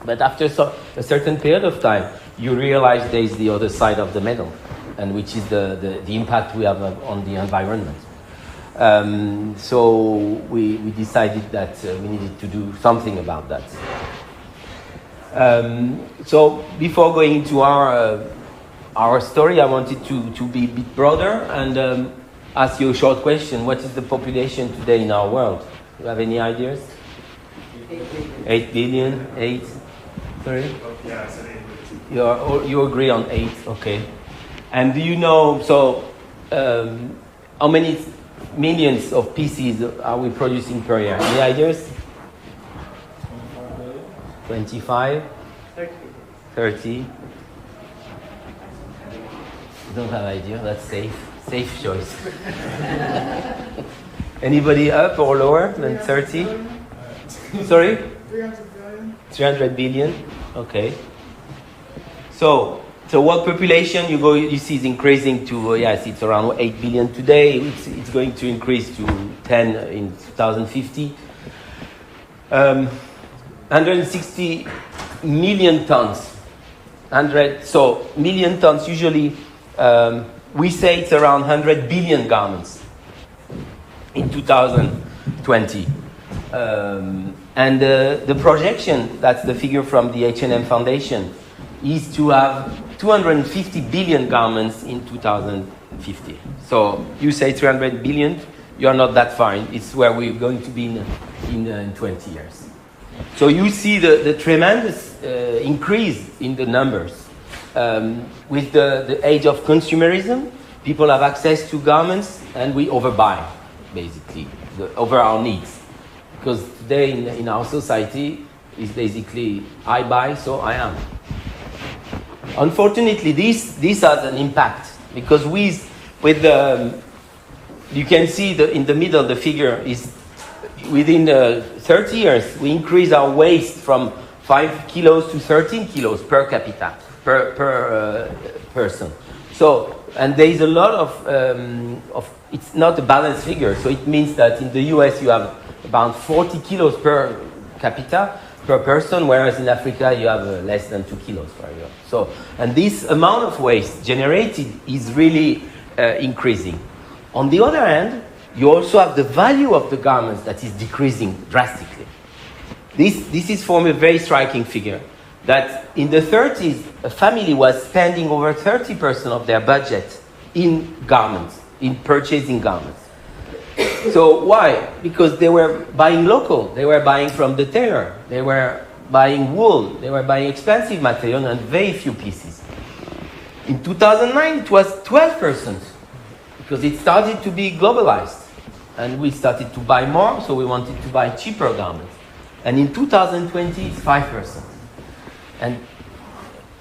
But after a certain period of time, you realize there is the other side of the medal, and which is the impact we have on the environment. So we decided that we needed to do something about that. So before going into our story, I wanted to be a bit broader and ask you a short question. What is the population today in our world? Do you have any ideas? 8 billion? 8? Sorry? Yeah, I said 8 billion. You agree on 8, okay. And do you know, so how many millions of pieces are we producing per year? Any ideas? 25? 30? You don't have idea? That's safe. Safe choice. Anybody up or lower than 30? Sorry? 300 billion. 300 billion? Okay. So world population you see is increasing to, yes, it's around 8 billion today. It's going to increase to 10 in 2050. 160 million tons. Million tons, usually we say it's around 100 billion garments. in 2020. And the projection, that's the figure from the H&M Foundation, is to have 250 billion garments in 2050. So you say 300 billion, you're not that far. It's where we're going to be in 20 years. So you see the tremendous increase in the numbers. With the age of consumerism, people have access to garments and we overbuy, basically, over our needs. Because today in our society, it's basically, I buy, so I am. Unfortunately, this has an impact, because you can see in the middle, the figure is within 30 years, we increase our waste from 5 kilos to 13 kilos per capita, per person. So, and there is a lot of, it's not a balanced figure, so it means that in the US you have about 40 kilos per capita, per person, whereas in Africa you have less than 2 kilos per year. So, and this amount of waste generated is really increasing. On the other hand, you also have the value of the garments that is decreasing drastically. This is from a very striking figure, that in the 30s, a family was spending over 30% of their budget in garments, in purchasing garments. So why? Because they were buying local, they were buying from the tailor, they were buying wool, they were buying expensive material and very few pieces. In 2009, it was 12%, because it started to be globalized. And we started to buy more, so we wanted to buy cheaper garments. And in 2020, it's 5%. And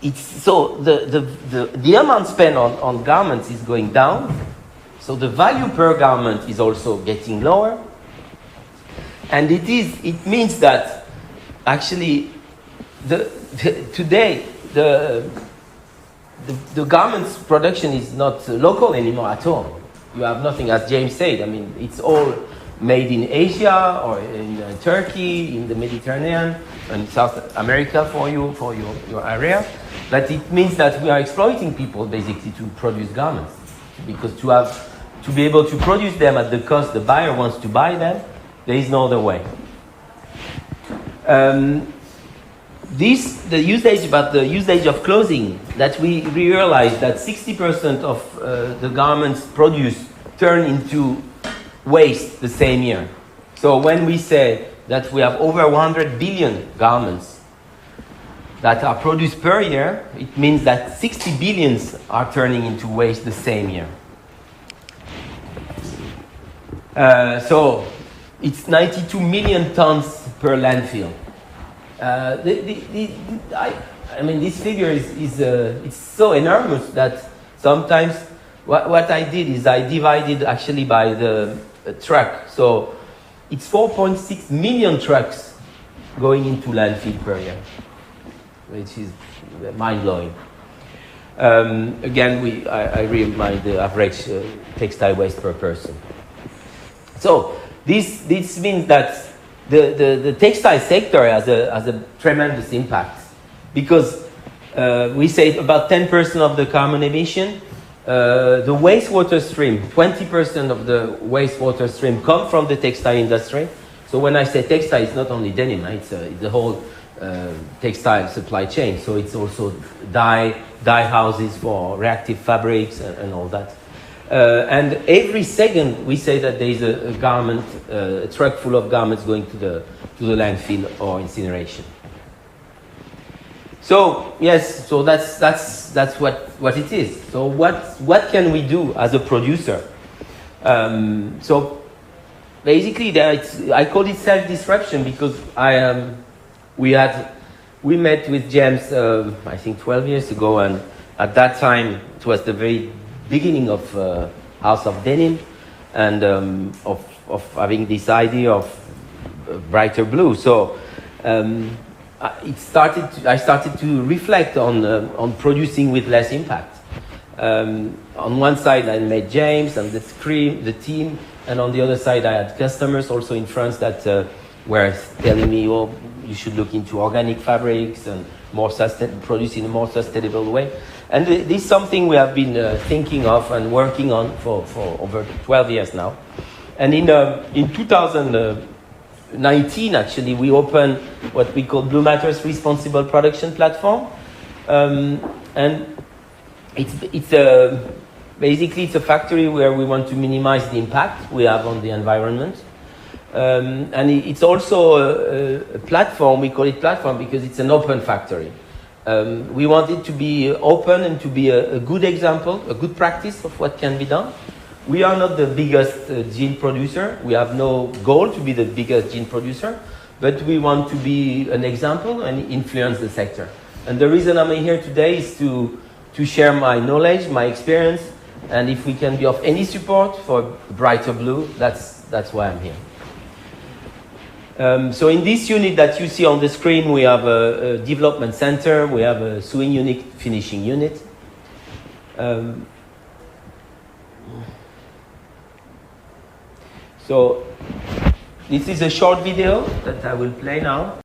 it's so the amount spent on garments is going down, so the value per garment is also getting lower. And it means that actually today the garments production is not local anymore at all. You have nothing, as James said. I mean, it's all made in Asia or in Turkey, in the Mediterranean, and South America for your area. But it means that we are exploiting people basically to produce garments, because to be able to produce them at the cost the buyer wants to buy them, there is no other way. The usage of clothing, that we realize that 60% of the garments produced turn into waste the same year. So when we say that we have over 100 billion garments that are produced per year, it means that 60 billions are turning into waste the same year. So it's 92 million tons per landfill. I mean, this figure is it's so enormous that sometimes what I did is I divided actually by the truck. So it's 4.6 million trucks going into landfill per year, which is mind-blowing. Again, I remind the average textile waste per person. So this means that the textile sector has a tremendous impact, because we say about 10% of the carbon emission, the wastewater stream, 20% of the wastewater stream come from the textile industry. So when I say textile, it's not only denim, it's the whole textile supply chain. So it's also dye houses for reactive fabrics and all that. And every second we say that there is a garment, a truck full of garments going to the landfill or incineration. So yes, so that's what it is. So what can we do as a producer? So basically, I call it self-disruption, because we met with James I think 12 years ago, and at that time it was the very beginning of House of Denim, and of having this idea of brighter blue. So I started to reflect on producing with less impact. On one side, I met James and the team, and on the other side, I had customers also in France that were telling me, "Oh, you should look into organic fabrics and produce in a more sustainable way." And this is something we have been thinking of and working on for over 12 years now. And in 2019, actually, we opened what we call Blue Matter's Responsible Production Platform. And basically it's a factory where we want to minimize the impact we have on the environment. And it's also a platform. We call it platform because it's an open factory. We want it to be open and to be a good example, a good practice of what can be done. We are not the biggest gin producer. We have no goal to be the biggest gin producer, but we want to be an example and influence the sector. And the reason I'm here today is to share my knowledge, my experience, and if we can be of any support for Brighter Blue, that's why I'm here. So in this unit that you see on the screen, we have a development center, we have a sewing unit, finishing unit. So this is a short video that I will play now.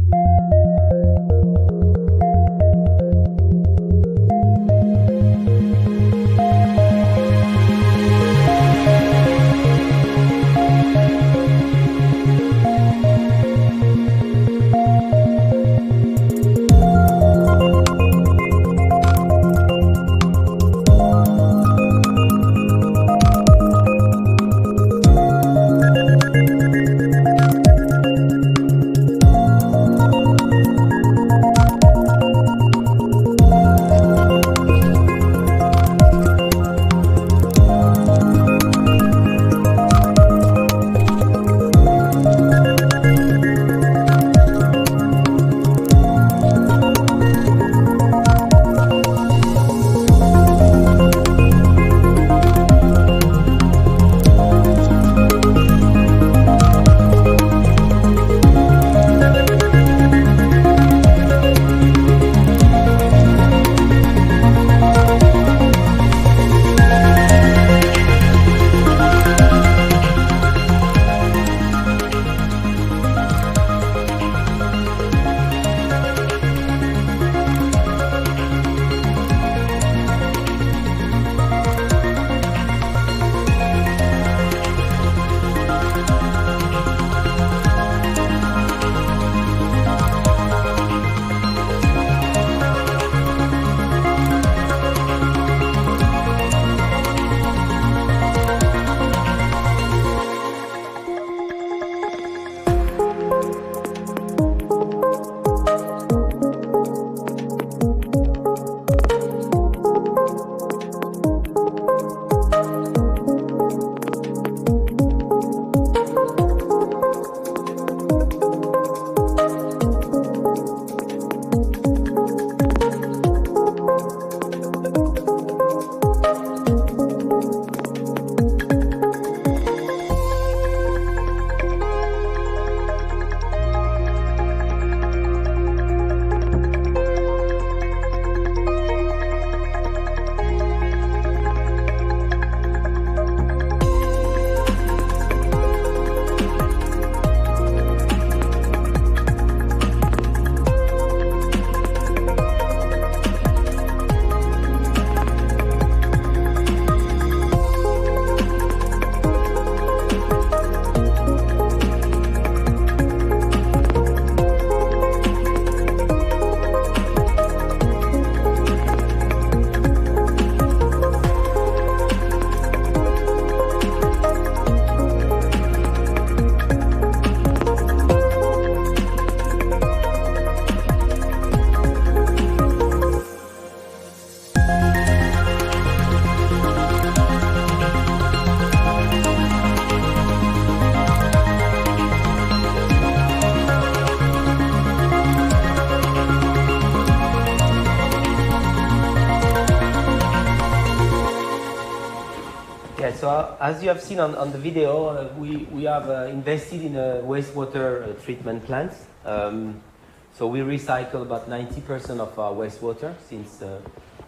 So as you have seen on the video, we have invested in a wastewater treatment plant. So we recycle about 90% of our wastewater since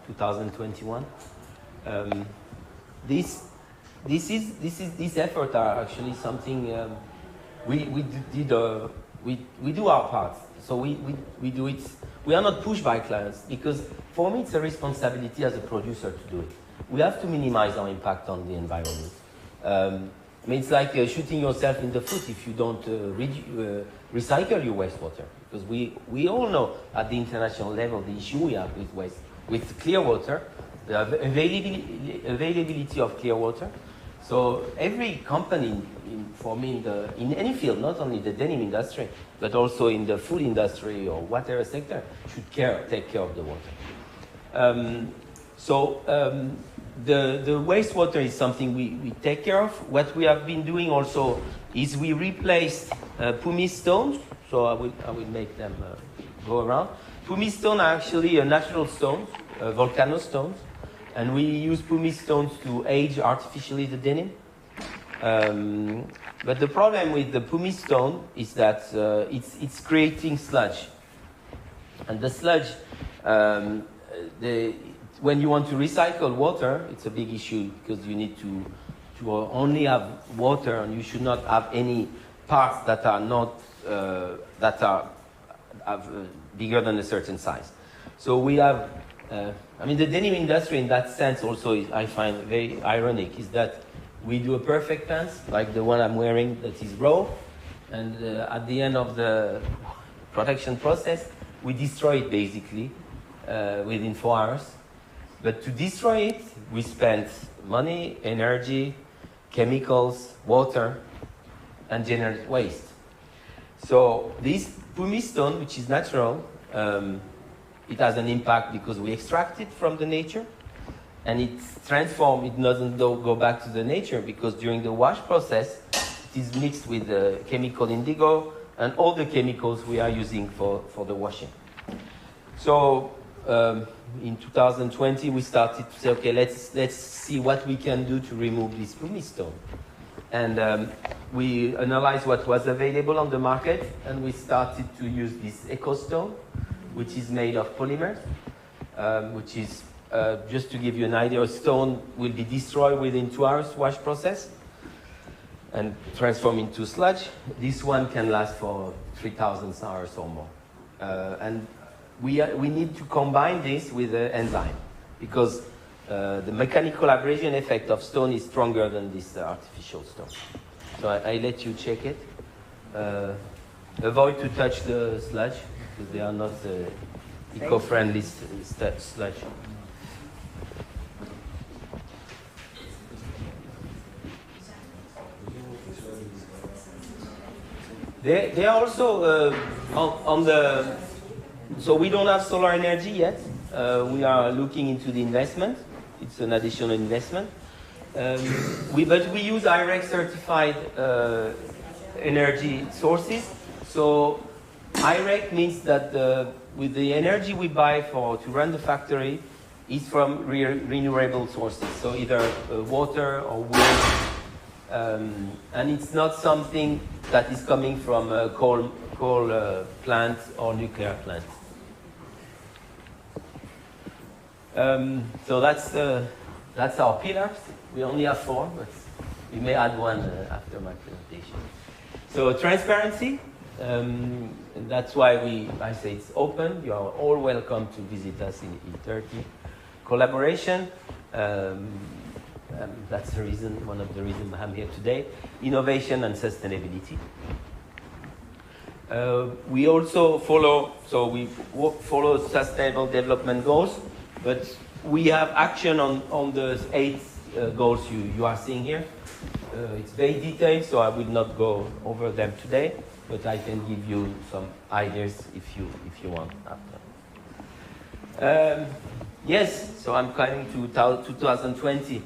2021. These efforts are actually something we do our part. So we do it. We are not pushed by clients because for me it's a responsibility as a producer to do it. We have to minimize our impact on the environment. I mean, it's like shooting yourself in the foot if you don't recycle your wastewater. Because we all know at the international level the issue we have with clear water, the availability of clear water. So every company, for me, in any field, not only the denim industry, but also in the food industry or whatever sector, should take care of the water. The wastewater is something we take care of. What we have been doing also is we replaced pumice stones. So I will make them go around. Pumice stones are actually a natural stone, volcano stones. And we use pumice stones to age artificially the denim. But the problem with the pumice stone is that it's creating sludge. And the sludge, when you want to recycle water, it's a big issue because you need to only have water, and you should not have any parts that are not bigger than a certain size. So we have. I mean, the denim industry in that sense also is, I find very ironic, is that we do a perfect pants, like the one I'm wearing that is raw, and at the end of the production process, we destroy it basically within 4 hours. But to destroy it, we spend money, energy, chemicals, water, and generate waste. So this pumice stone, which is natural, it has an impact because we extract it from the nature, and it's transformed. It doesn't go back to the nature because during the wash process, it is mixed with the chemical indigo and all the chemicals we are using for the washing. So in 2020, we started to say, okay, let's see what we can do to remove this pumice stone. And we analyzed what was available on the market, and we started to use this eco stone, which is made of polymers, which is, just to give you an idea, a stone will be destroyed within 2 hours wash process and transform into sludge. This one can last for 3,000 hours or more. And we need to combine this with an enzyme because the mechanical abrasion effect of stone is stronger than this artificial stone. So I let you check it. Avoid to touch the sludge, because they are not eco-friendly sludge. They are also on the. So we don't have solar energy yet. We are looking into the investment. It's an additional investment. But we use Ereks certified energy sources. So Ereks means that with the energy we buy to run the factory is from renewable sources. So either water or wind. And it's not something that is coming from a coal plant or nuclear plant. So that's our pillars. We only have 4, but we may add one after my presentation. So transparency. That's why I say it's open. You are all welcome to visit us in Turkey. Collaboration. That's the reason, one of the reasons I'm here today. Innovation and sustainability. We also follow sustainable development goals, but we have action on the 8 goals you are seeing here. It's very detailed, so I will not go over them today, but I can give you some ideas if you want after. Yes, so I'm coming to 2020.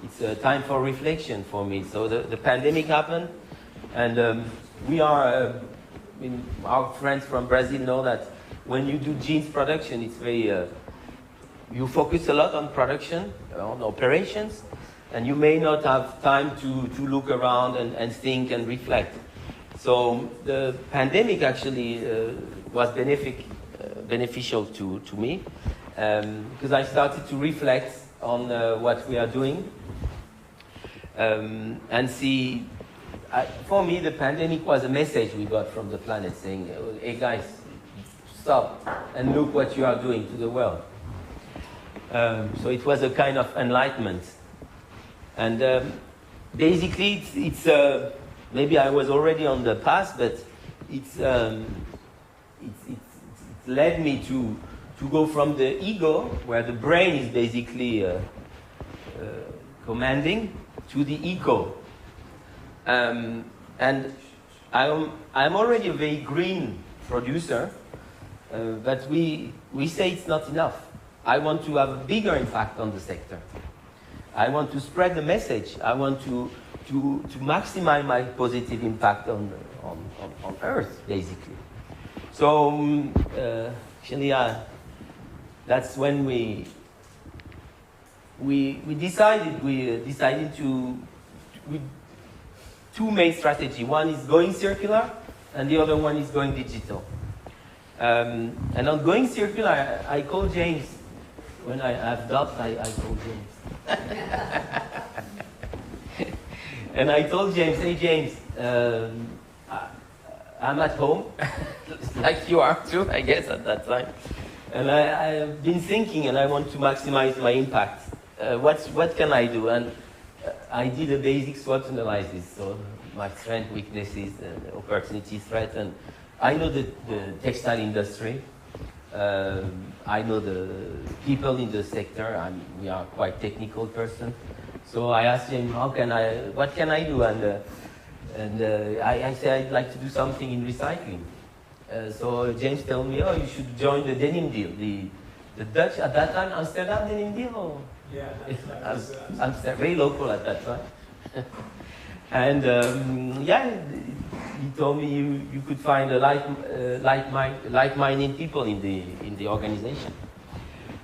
It's a time for reflection for me. So the pandemic happened, and we are, our friends from Brazil know that when you do jeans production, it's very, you focus a lot on production, on operations, and you may not have time to look around and think and reflect. So the pandemic actually was beneficial to me, because I started to reflect on what we are doing, and see, for me, the pandemic was a message we got from the planet saying, hey guys, stop and look what you are doing to the world. So it was a kind of enlightenment. And basically, it's maybe I was already on the path, but it's led me to go from the ego, where the brain is basically commanding, to the eco. And I'm already a very green producer, but we say it's not enough. I want to have a bigger impact on the sector. I want to spread the message. I want to maximize my positive impact on Earth, basically. So actually, that's when we decided to with two main strategies. One is going circular, and the other one is going digital. And on going circular, I called James. When I have doubts, I call James. And I told James, hey James, I'm at home, like you are too, I guess, at that time. And I've been thinking, and I want to maximize my impact. What can I do? And I did a basic SWOT analysis, so my strengths, weaknesses, and opportunity, threat. And I know the textile industry. I know the people in the sector. We are quite technical person. So I asked him, what can I do? And I said I'd like to do something in recycling. So James told me, oh, you should join the Denim deal. The Dutch, at that time, Amsterdam Denim deal? Or? Yeah. Amsterdam, very local at that time. And yeah, he told me you could find a like-minded people in the organization.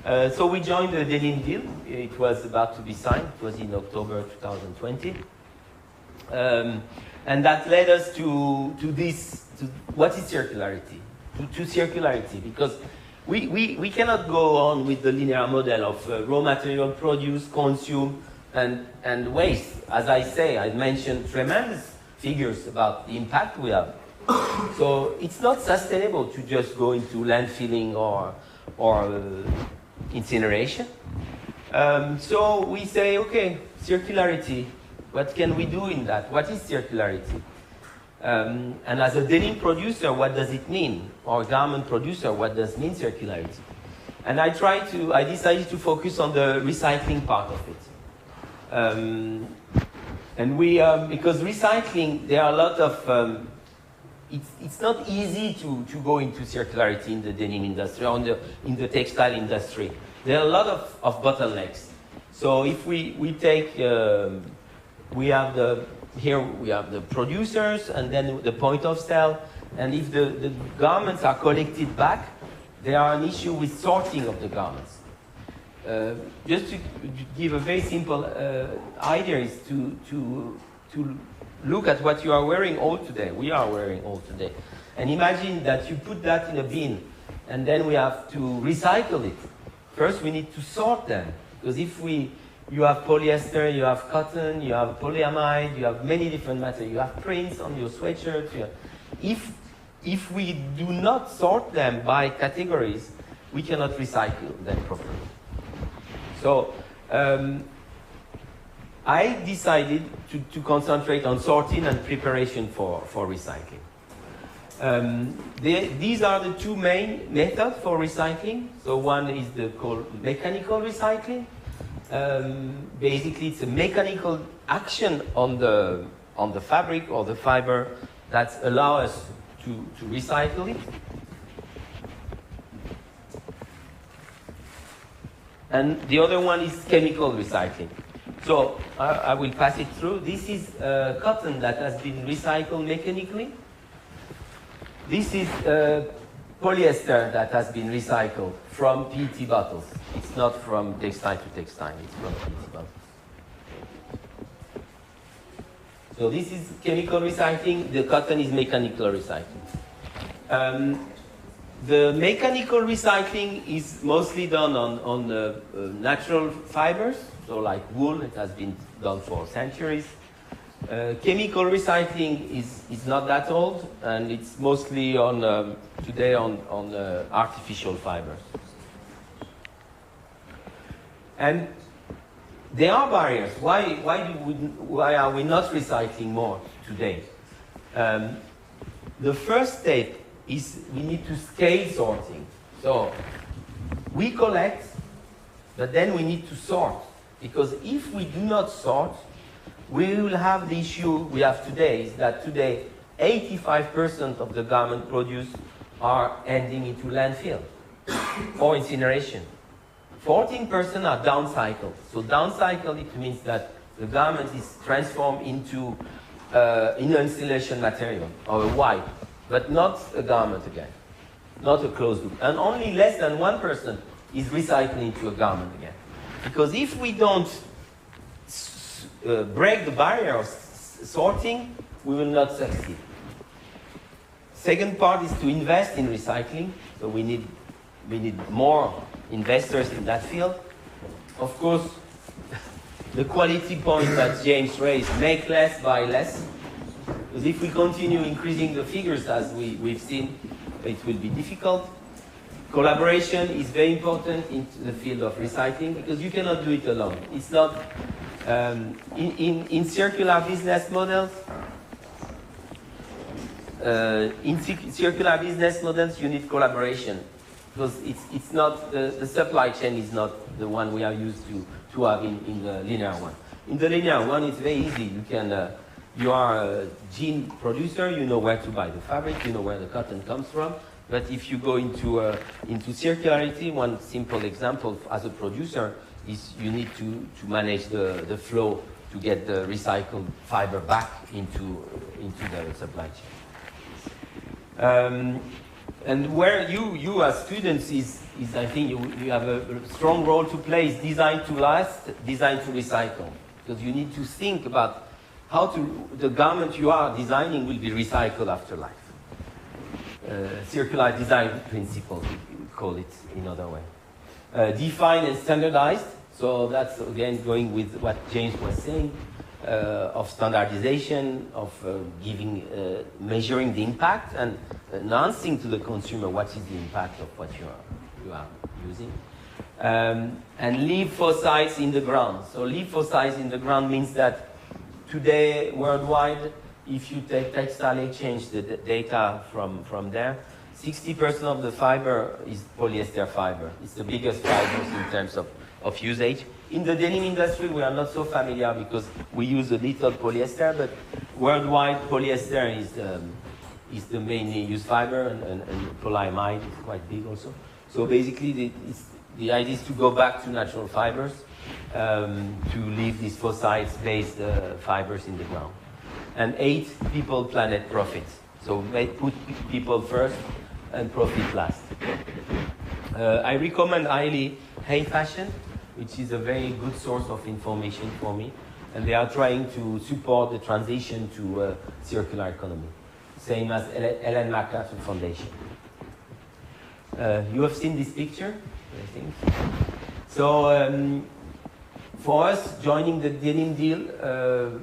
So we joined the Denim deal. It was about to be signed. It was in October 2020. And that led us to what is circularity? To circularity, because we cannot go on with the linear model of raw material, produce, consume, and waste. As I say, I mentioned tremendous figures about the impact we have. So it's not sustainable to just go into landfilling or incineration. So we say, okay, circularity. What can we do in that? What is circularity? And as a denim producer, what does it mean? Or garment producer, what does it mean circularity? And I decided to focus on the recycling part of it. And because recycling, there are a lot of, it's not easy to go into circularity in the denim industry or in the textile industry. There are a lot of bottlenecks. So if we take, here we have the producers and then the point of sale, and if the garments are collected back, there are an issue with sorting of the garments. Just to give a very simple idea is to look at what you are wearing all today. We are wearing all today. And imagine that you put that in a bin and then we have to recycle it. First we need to sort them, because if you have polyester, you have cotton, you have polyamide, you have many different materials, you have prints on your sweatshirt. If we do not sort them by categories, we cannot recycle them properly. So I decided to concentrate on sorting and preparation for recycling. These are the two main methods for recycling. So one is called mechanical recycling. Basically, it's a mechanical action on the fabric or the fiber that allows us to recycle it. And the other one is chemical recycling. So I will pass it through. This is cotton that has been recycled mechanically. This is polyester that has been recycled from PET bottles. It's not from textile to textile, it's from PET bottles. So this is chemical recycling, the cotton is mechanical recycling. The mechanical recycling is mostly done on natural fibers, so like wool, it has been done for centuries. Chemical recycling is not that old, and it's mostly today on artificial fibers. And there are barriers. Why are we not recycling more today? The first step is we need to scale sorting. So we collect, but then we need to sort. Because if we do not sort, we will have the issue we have today, is that today 85% of the garment produced are ending into landfill or incineration. 14% are downcycled. So downcycled, it means that the garment is transformed into an insulation material or a wipe, but not a garment again, not a closed loop. And only less than 1% is recycled into a garment again. Because if we don't break the barrier of sorting, we will not succeed. Second part is to invest in recycling. So we need more investors in that field. Of course, the quality point that James raised, make less, buy less. Because if we continue increasing the figures as we've seen, it will be difficult. Collaboration is very important in the field of recycling because you cannot do it alone. It's not, in circular business models, you need collaboration because it's not, the supply chain is not the one we are used to have in the linear one. In the linear one, it's very easy. You can, you are a jean producer, you know where to buy the fabric, you know where the cotton comes from. But if you go into circularity, one simple example as a producer is you need to manage the flow to get the recycled fiber back into the supply chain. And where you as students is I think you have a strong role to play is design to last, design to recycle. Because you need to think about how the garment you are designing will be recycled after life. Circular design principles, we call it in other way. Define and standardized. So that's again going with what James was saying of standardization, of measuring the impact and announcing to the consumer what is the impact of what you are using. And leave fossils in the ground. So leave fossils in the ground means that today worldwide, if you take textile exchange, the data from there, 60% of the fiber is polyester fiber. It's the biggest fibers in terms of usage. In the denim industry, we are not so familiar because we use a little polyester, but worldwide, polyester is the mainly used fiber, and polyamide is quite big also. So basically, the idea is to go back to natural fibers, to leave these fossils-based fibers in the ground. And 8, people, planet, profit. So put people first and profit last. I recommend highly Hey Fashion, which is a very good source of information for me. And they are trying to support the transition to circular economy. Same as Ellen MacArthur Foundation. You have seen this picture, I think. So for us, joining the Denim deal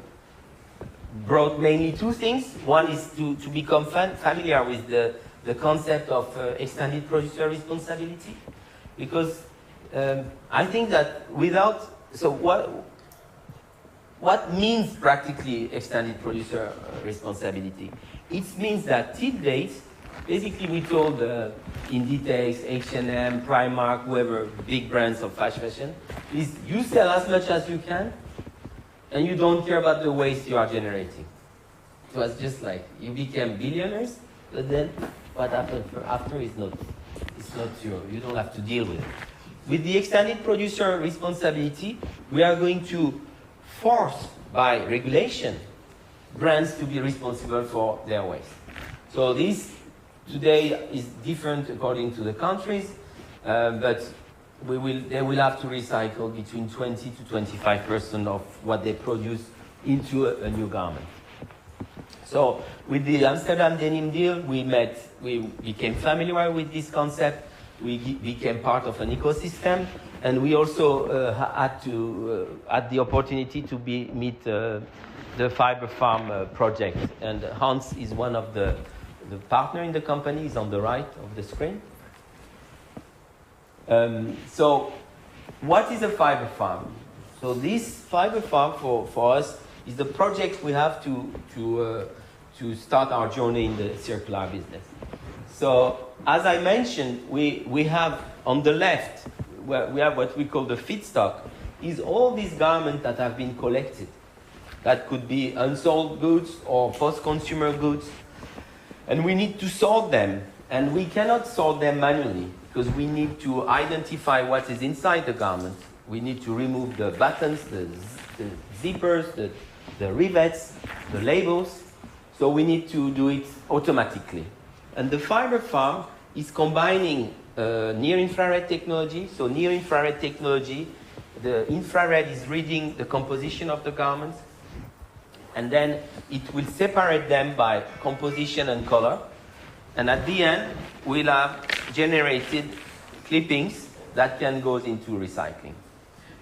brought mainly 2 things. One is to become familiar with the concept of extended producer responsibility. Because I think that what means practically extended producer responsibility? It means that till date, basically we told Inditex, H&M, Primark, whoever, big brands of fast fashion, is you sell as much as you can, and you don't care about the waste you are generating. It was just like, you became billionaires, but then what happened after is not you don't have to deal with it. With the extended producer responsibility, we are going to force, by regulation, brands to be responsible for their waste. So this today is different according to the countries, but they will have to recycle between 20 to 25% of what they produce into a new garment. So with the Amsterdam Denim deal, we became familiar with this concept. We became part of an ecosystem, and we also had the opportunity to meet the Fiber Farm project. And Hans is one of the partner in the company. He's on the right of the screen. So what is a fiber farm? So this fiber farm for us is the project we have to start our journey in the circular business. So as I mentioned, we have on the left, where we have what we call the feedstock, is all these garments that have been collected. That could be unsold goods or post-consumer goods. And we need to sort them. And we cannot sort them manually because we need to identify what is inside the garment. We need to remove the buttons, the zippers, the rivets, the labels. So we need to do it automatically. And the fiber farm is combining near-infrared technology. So near-infrared technology, the infrared is reading the composition of the garments. And then it will separate them by composition and color. And at the end, we'll have generated clippings that can go into recycling.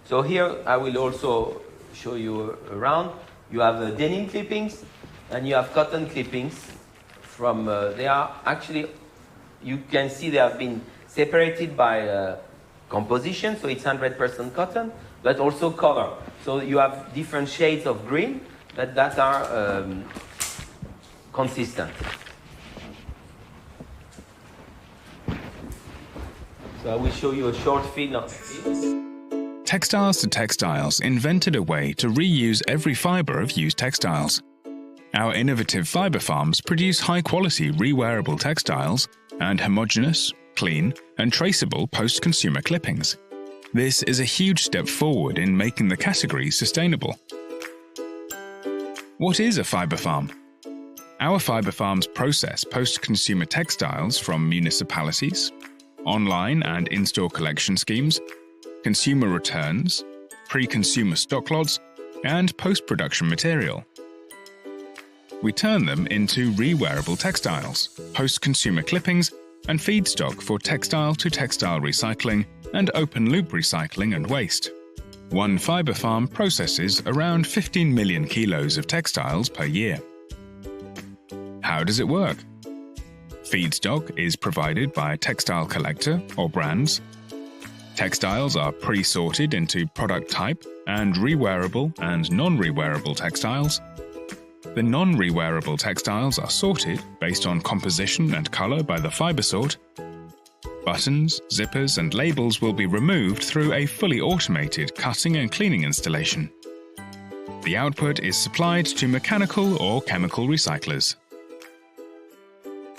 So here, I will also show you around. You have denim clippings, and you have cotton clippings. They are actually, you can see they have been separated by composition, so it's 100% cotton, but also color. So you have different shades of green that are consistent. So I will show you a short film of this. Textiles to Textiles invented a way to reuse every fibre of used textiles. Our innovative fibre farms produce high-quality rewearable textiles and homogeneous, clean and traceable post-consumer clippings. This is a huge step forward in making the category sustainable. What is a fibre farm? Our fibre farms process post-consumer textiles from municipalities, online and in-store collection schemes, consumer returns, pre-consumer stock lots, and post-production material. We turn them into rewearable textiles, post-consumer clippings, and feedstock for textile-to-textile recycling and open-loop recycling and waste. One fibre farm processes around 15 million kilos of textiles per year. How does it work? Feedstock is provided by a textile collector or brands. Textiles are pre-sorted into product type and rewearable and non-rewearable textiles. The non-rewearable textiles are sorted based on composition and colour by the fibre sort. Buttons, zippers and labels will be removed through a fully automated cutting and cleaning installation. The output is supplied to mechanical or chemical recyclers.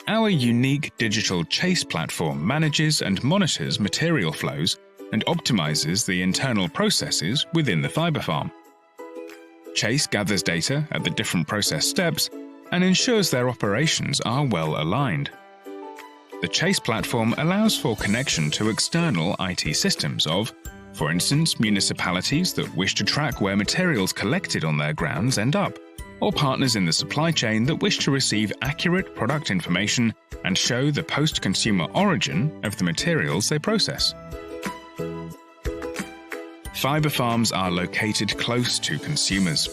Our unique digital Chase platform manages and monitors material flows and optimizes the internal processes within the fibre farm. Chase gathers data at the different process steps and ensures their operations are well aligned. The Chase platform allows for connection to external IT systems of, for instance, municipalities that wish to track where materials collected on their grounds end up, or partners in the supply chain that wish to receive accurate product information and show the post-consumer origin of the materials they process. Fibre farms are located close to consumers.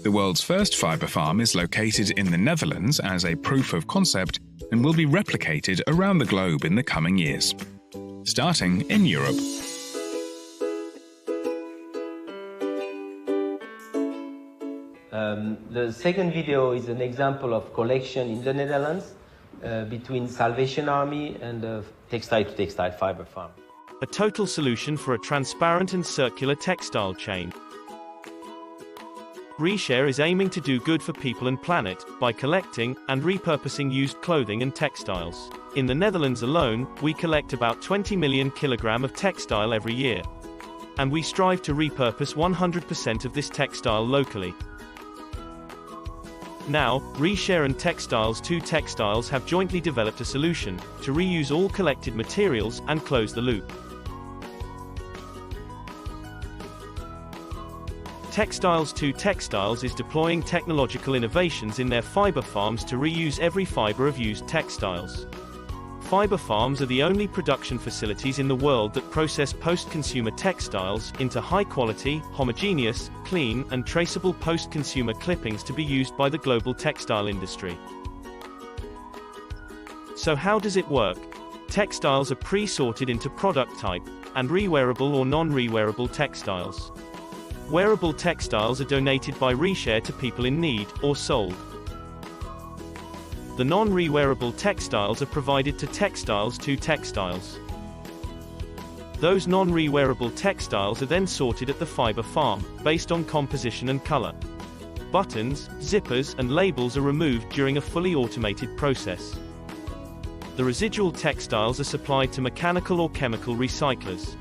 The world's first fibre farm is located in the Netherlands as a proof of concept and will be replicated around the globe in the coming years, starting in Europe. The second video is an example of collection in the Netherlands between Salvation Army and the textile-to-textile fibre farm. A total solution for a transparent and circular textile chain. Reshare is aiming to do good for people and planet by collecting and repurposing used clothing and textiles. In the Netherlands alone, we collect about 20 million kilograms of textile every year. And we strive to repurpose 100% of this textile locally. Now, Reshare and Textiles to Textiles have jointly developed a solution to reuse all collected materials and close the loop. Textiles to Textiles is deploying technological innovations in their fiber farms to reuse every fiber of used textiles. Fiber farms are the only production facilities in the world that process post-consumer textiles into high-quality, homogeneous, clean, and traceable post-consumer clippings to be used by the global textile industry. So how does it work? Textiles are pre-sorted into product type, and rewearable or non-rewearable textiles. Wearable textiles are donated by Reshare to people in need, or sold. The non-rewearable textiles are provided to Textiles to Textiles. Those non-rewearable textiles are then sorted at the fiber farm, based on composition and color. Buttons, zippers, and labels are removed during a fully automated process. The residual textiles are supplied to mechanical or chemical recyclers.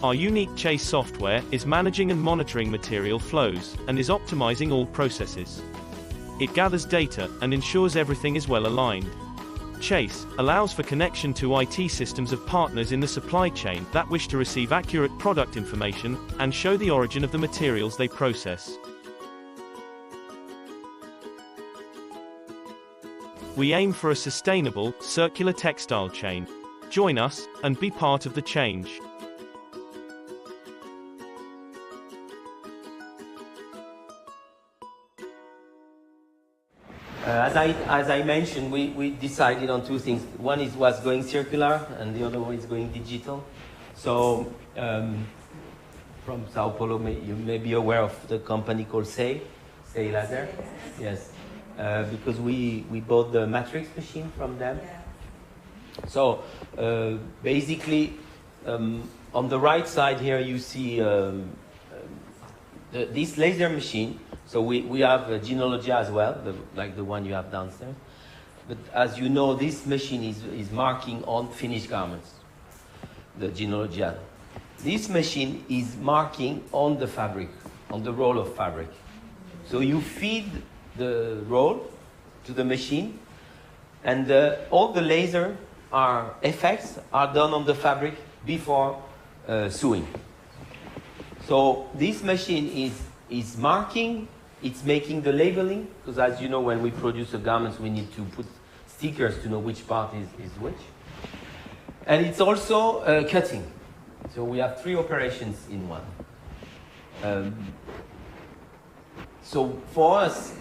Our unique Chase software is managing and monitoring material flows, and is optimizing all processes. It gathers data, and ensures everything is well aligned. Chase allows for connection to IT systems of partners in the supply chain that wish to receive accurate product information, and show the origin of the materials they process. We aim for a sustainable, circular textile chain. Join us, and be part of the change. As I mentioned, we decided on two things. One was going circular, and the other one is going digital. So, from Sao Paulo, you may be aware of the company called Say Laser. Yes, because we bought the matrix machine from them. So, basically, on the right side here, you see this laser machine. So we have a genealogy as well, like the one you have downstairs. But as you know, this machine is marking on finished garments, the genealogy. This machine is marking on the fabric, on the roll of fabric. So you feed the roll to the machine, and all the laser effects are done on the fabric before sewing. So this machine is marking. It's making the labeling, because as you know, when we produce a garment, we need to put stickers to know which part is which. And it's also cutting. So we have 3 operations in one. So for us,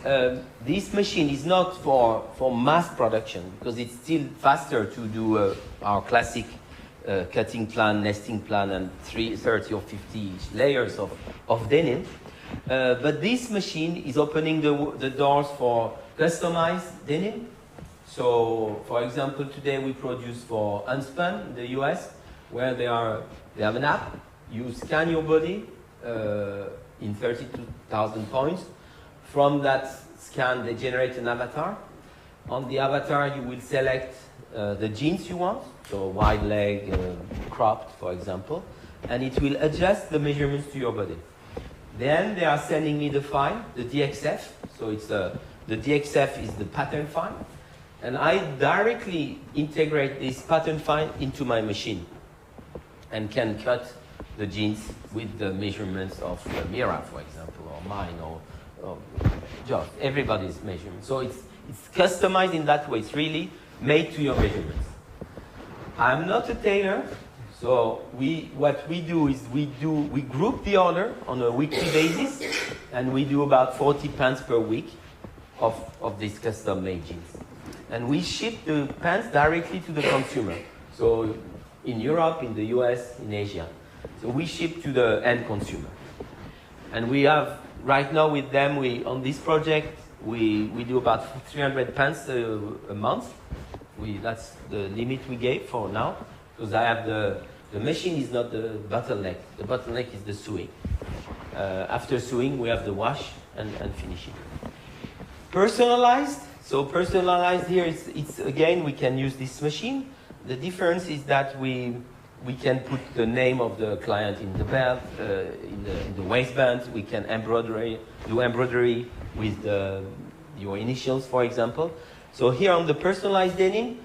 this machine is not for mass production, because it's still faster to do our classic cutting plan, nesting plan, and 30 or 50 layers of denim. But this machine is opening the doors for customized denim. So, for example, today we produce for Unspun in the US, where they have an app. You scan your body in 32,000 points. From that scan, they generate an avatar. On the avatar, you will select the jeans you want, so wide leg, cropped, for example, and it will adjust the measurements to your body. Then they are sending me the file, the DXF. So it's the DXF is the pattern file, and I directly integrate this pattern file into my machine, and can cut the jeans with the measurements of Mira, for example, or mine, or just everybody's measurement. So it's customized in that way. It's really made to your measurements. I'm not a tailor. So what we do is we group the order on a weekly basis, and we do about 40 pants per week of these custom-made jeans. And we ship the pants directly to the consumer. So in Europe, in the US, in Asia. So we ship to the end consumer. And we have, right now with them, on this project, we do about 300 pants a month. That's the limit we gave for now. Because I have the machine is not the bottleneck. The bottleneck is the sewing. After sewing, we have the wash and finishing. Personalized. So personalized here, it's again, we can use this machine. The difference is that we can put the name of the client in the belt, in the waistband. We can do embroidery with your initials, for example. So here on the personalized denim,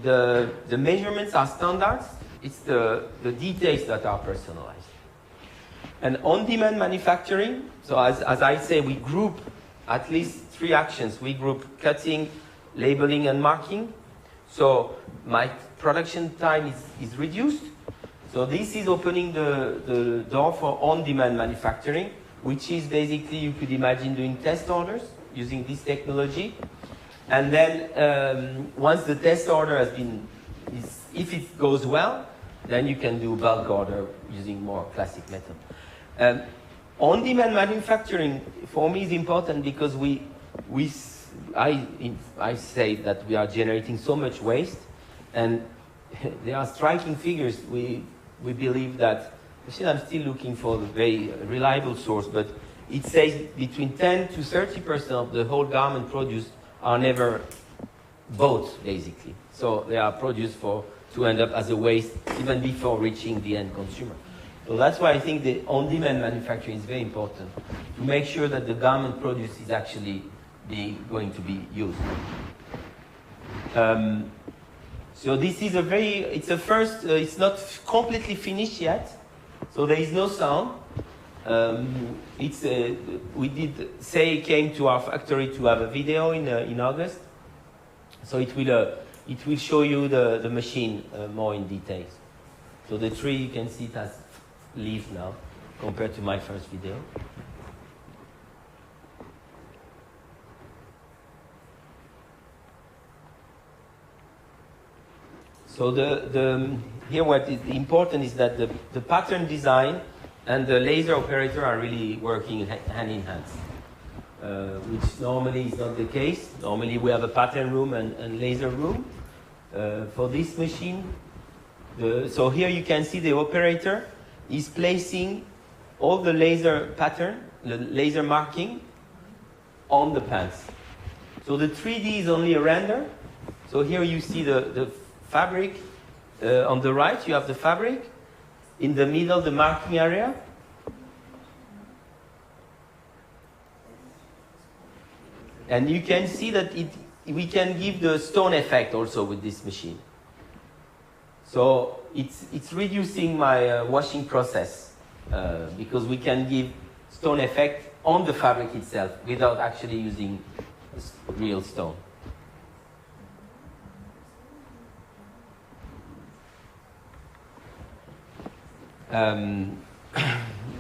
the measurements are standards. It's the details that are personalized. And on-demand manufacturing, so as I say, we group at least 3 actions. We group cutting, labeling, and marking. So my production time is reduced. So this is opening the door for on-demand manufacturing, which is basically, you could imagine doing test orders using this technology. And then once the test order has been, if it goes well, then you can do bulk order using more classic method. On-demand manufacturing for me is important because I say that we are generating so much waste, and there are striking figures. We believe that, I'm still looking for the very reliable source, but it says between 10 to 30% of the whole garment produced are never bought, basically. So they are produced to end up as a waste even before reaching the end consumer. So that's why I think the on-demand manufacturing is very important, to make sure that the garment produced is actually going to be used. So this is it's a first, it's not completely finished yet, so there is no sound. Say came to our factory to have a video in August, so it will show you the machine more in details. So the tree, you can see it has leaves now compared to my first video. So here what is important is that the pattern design and the laser operator are really working hand in hand, which normally is not the case. Normally we have a pattern room and laser room. For this machine, so here you can see the operator is placing all the laser pattern, the laser marking on the pants. So the 3D is only a render. So here you see the fabric. On the right you have the fabric. In the middle, the marking area. And you can see that we can give the stone effect also with this machine. So it's reducing my washing process because we can give stone effect on the fabric itself without actually using real stone.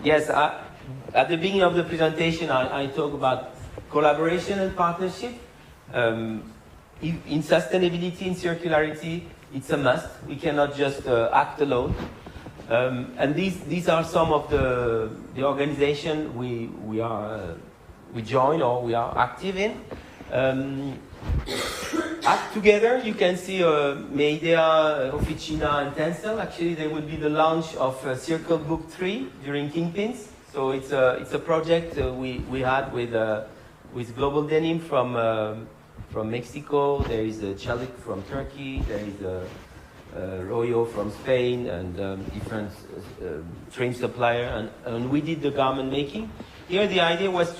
Yes, at the beginning of the presentation, I talk about collaboration and partnership. In sustainability, in circularity, it's a must. We cannot just act alone. And these are some of the organization we join or we are active in. Act together, you can see Meidea, Officina, and Tencel. Actually, there will be the launch of Circle Book 3 during Kingpins. So it's a project we had with Global Denim from Mexico. There is a Chalik from Turkey. There is Royo from Spain, and different train supplier. And we did the garment making. Here, the idea was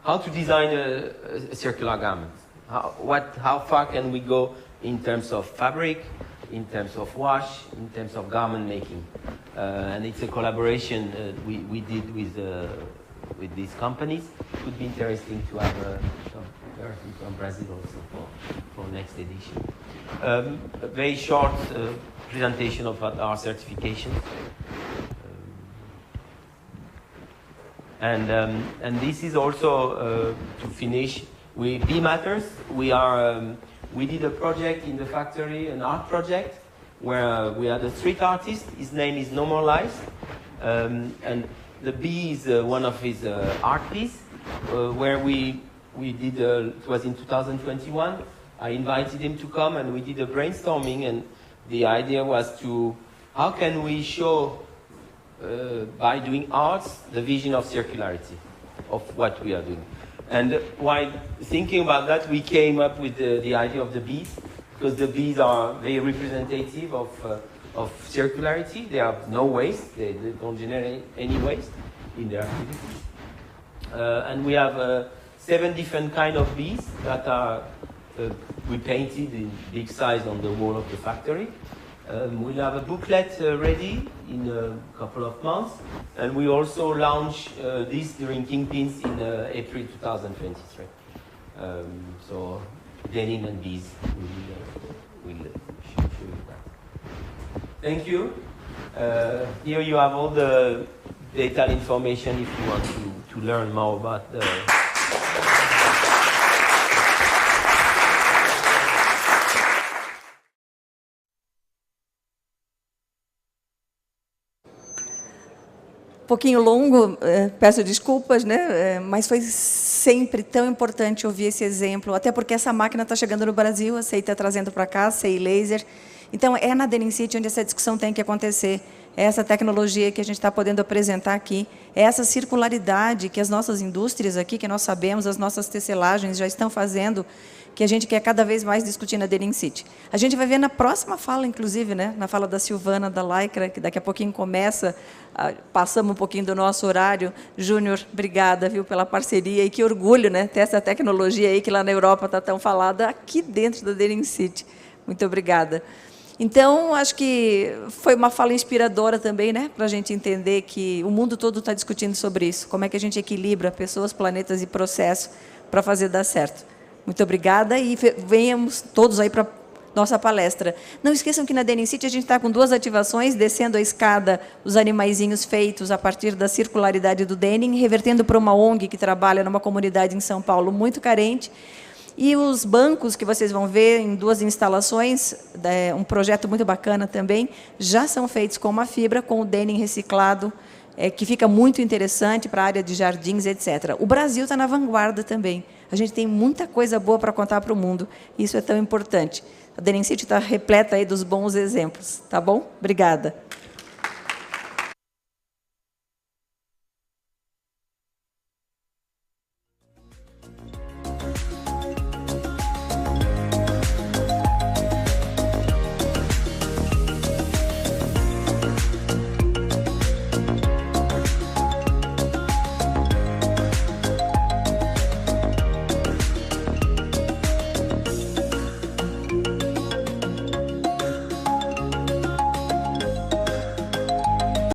how to design a circular garment. How far can we go in terms of fabric, in terms of wash, in terms of garment making? And it's a collaboration we did with these companies. It would be interesting to have some person from Brazil also for next edition. A very short presentation of our certification. And this is also to finish. B Matters. We did a project in the factory, an art project, where we had a street artist. His name is No More Lies, and the B is one of his art piece, where we did. It was in 2021. I invited him to come, and we did a brainstorming. And the idea was how can we show by doing arts the vision of circularity of what we are doing. And while thinking about that, we came up with the idea of the bees, because the bees are very representative of circularity. They have no waste. They don't generate any waste in their activities. And we have 7 different kind of bees that are we painted in big size on the wall of the factory. We'll have a booklet ready in a couple of months, and we also launch this during Kingpins in April 2023. So Denim and bees will show you that. Thank you. Here you have all the detailed information if you want to learn more about the pouquinho longo, peço desculpas, né? Mas foi sempre tão importante ouvir esse exemplo, até porque essa máquina está chegando no Brasil, a SEI está trazendo para cá, SEI Laser. Então, é na Denim City onde essa discussão tem que acontecer. É essa tecnologia que a gente está podendo apresentar aqui, é essa circularidade que as nossas indústrias aqui, que nós sabemos, as nossas tecelagens já estão fazendo, que a gente quer cada vez mais discutir na Denim City. A gente vai ver na próxima fala, inclusive, né, na fala da Silvana, da Lycra, que daqui a pouquinho começa, passamos um pouquinho do nosso horário. Júnior, obrigada, viu, pela parceria, e que orgulho, né, ter essa tecnologia aí que lá na Europa está tão falada, aqui dentro da Denim City. Muito obrigada. Então, acho que foi uma fala inspiradora também, né, para a gente entender que o mundo todo está discutindo sobre isso, como é que a gente equilibra pessoas, planetas e processo para fazer dar certo. Muito obrigada e venhamos todos aí para nossa palestra. Não esqueçam que na Denim City a gente está com 2 ativações, descendo a escada, os animaizinhos feitos a partir da circularidade do Denim, revertendo para uma ONG que trabalha numa comunidade em São Paulo muito carente. E os bancos que vocês vão ver em 2 instalações, um projeto muito bacana também, já são feitos com uma fibra, com o denim reciclado, que fica muito interessante para a área de jardins, etc. O Brasil está na vanguarda também. A gente tem muita coisa boa para contar para o mundo. Isso é tão importante. A Denim City está repleta aí dos bons exemplos. Tá bom? Obrigada.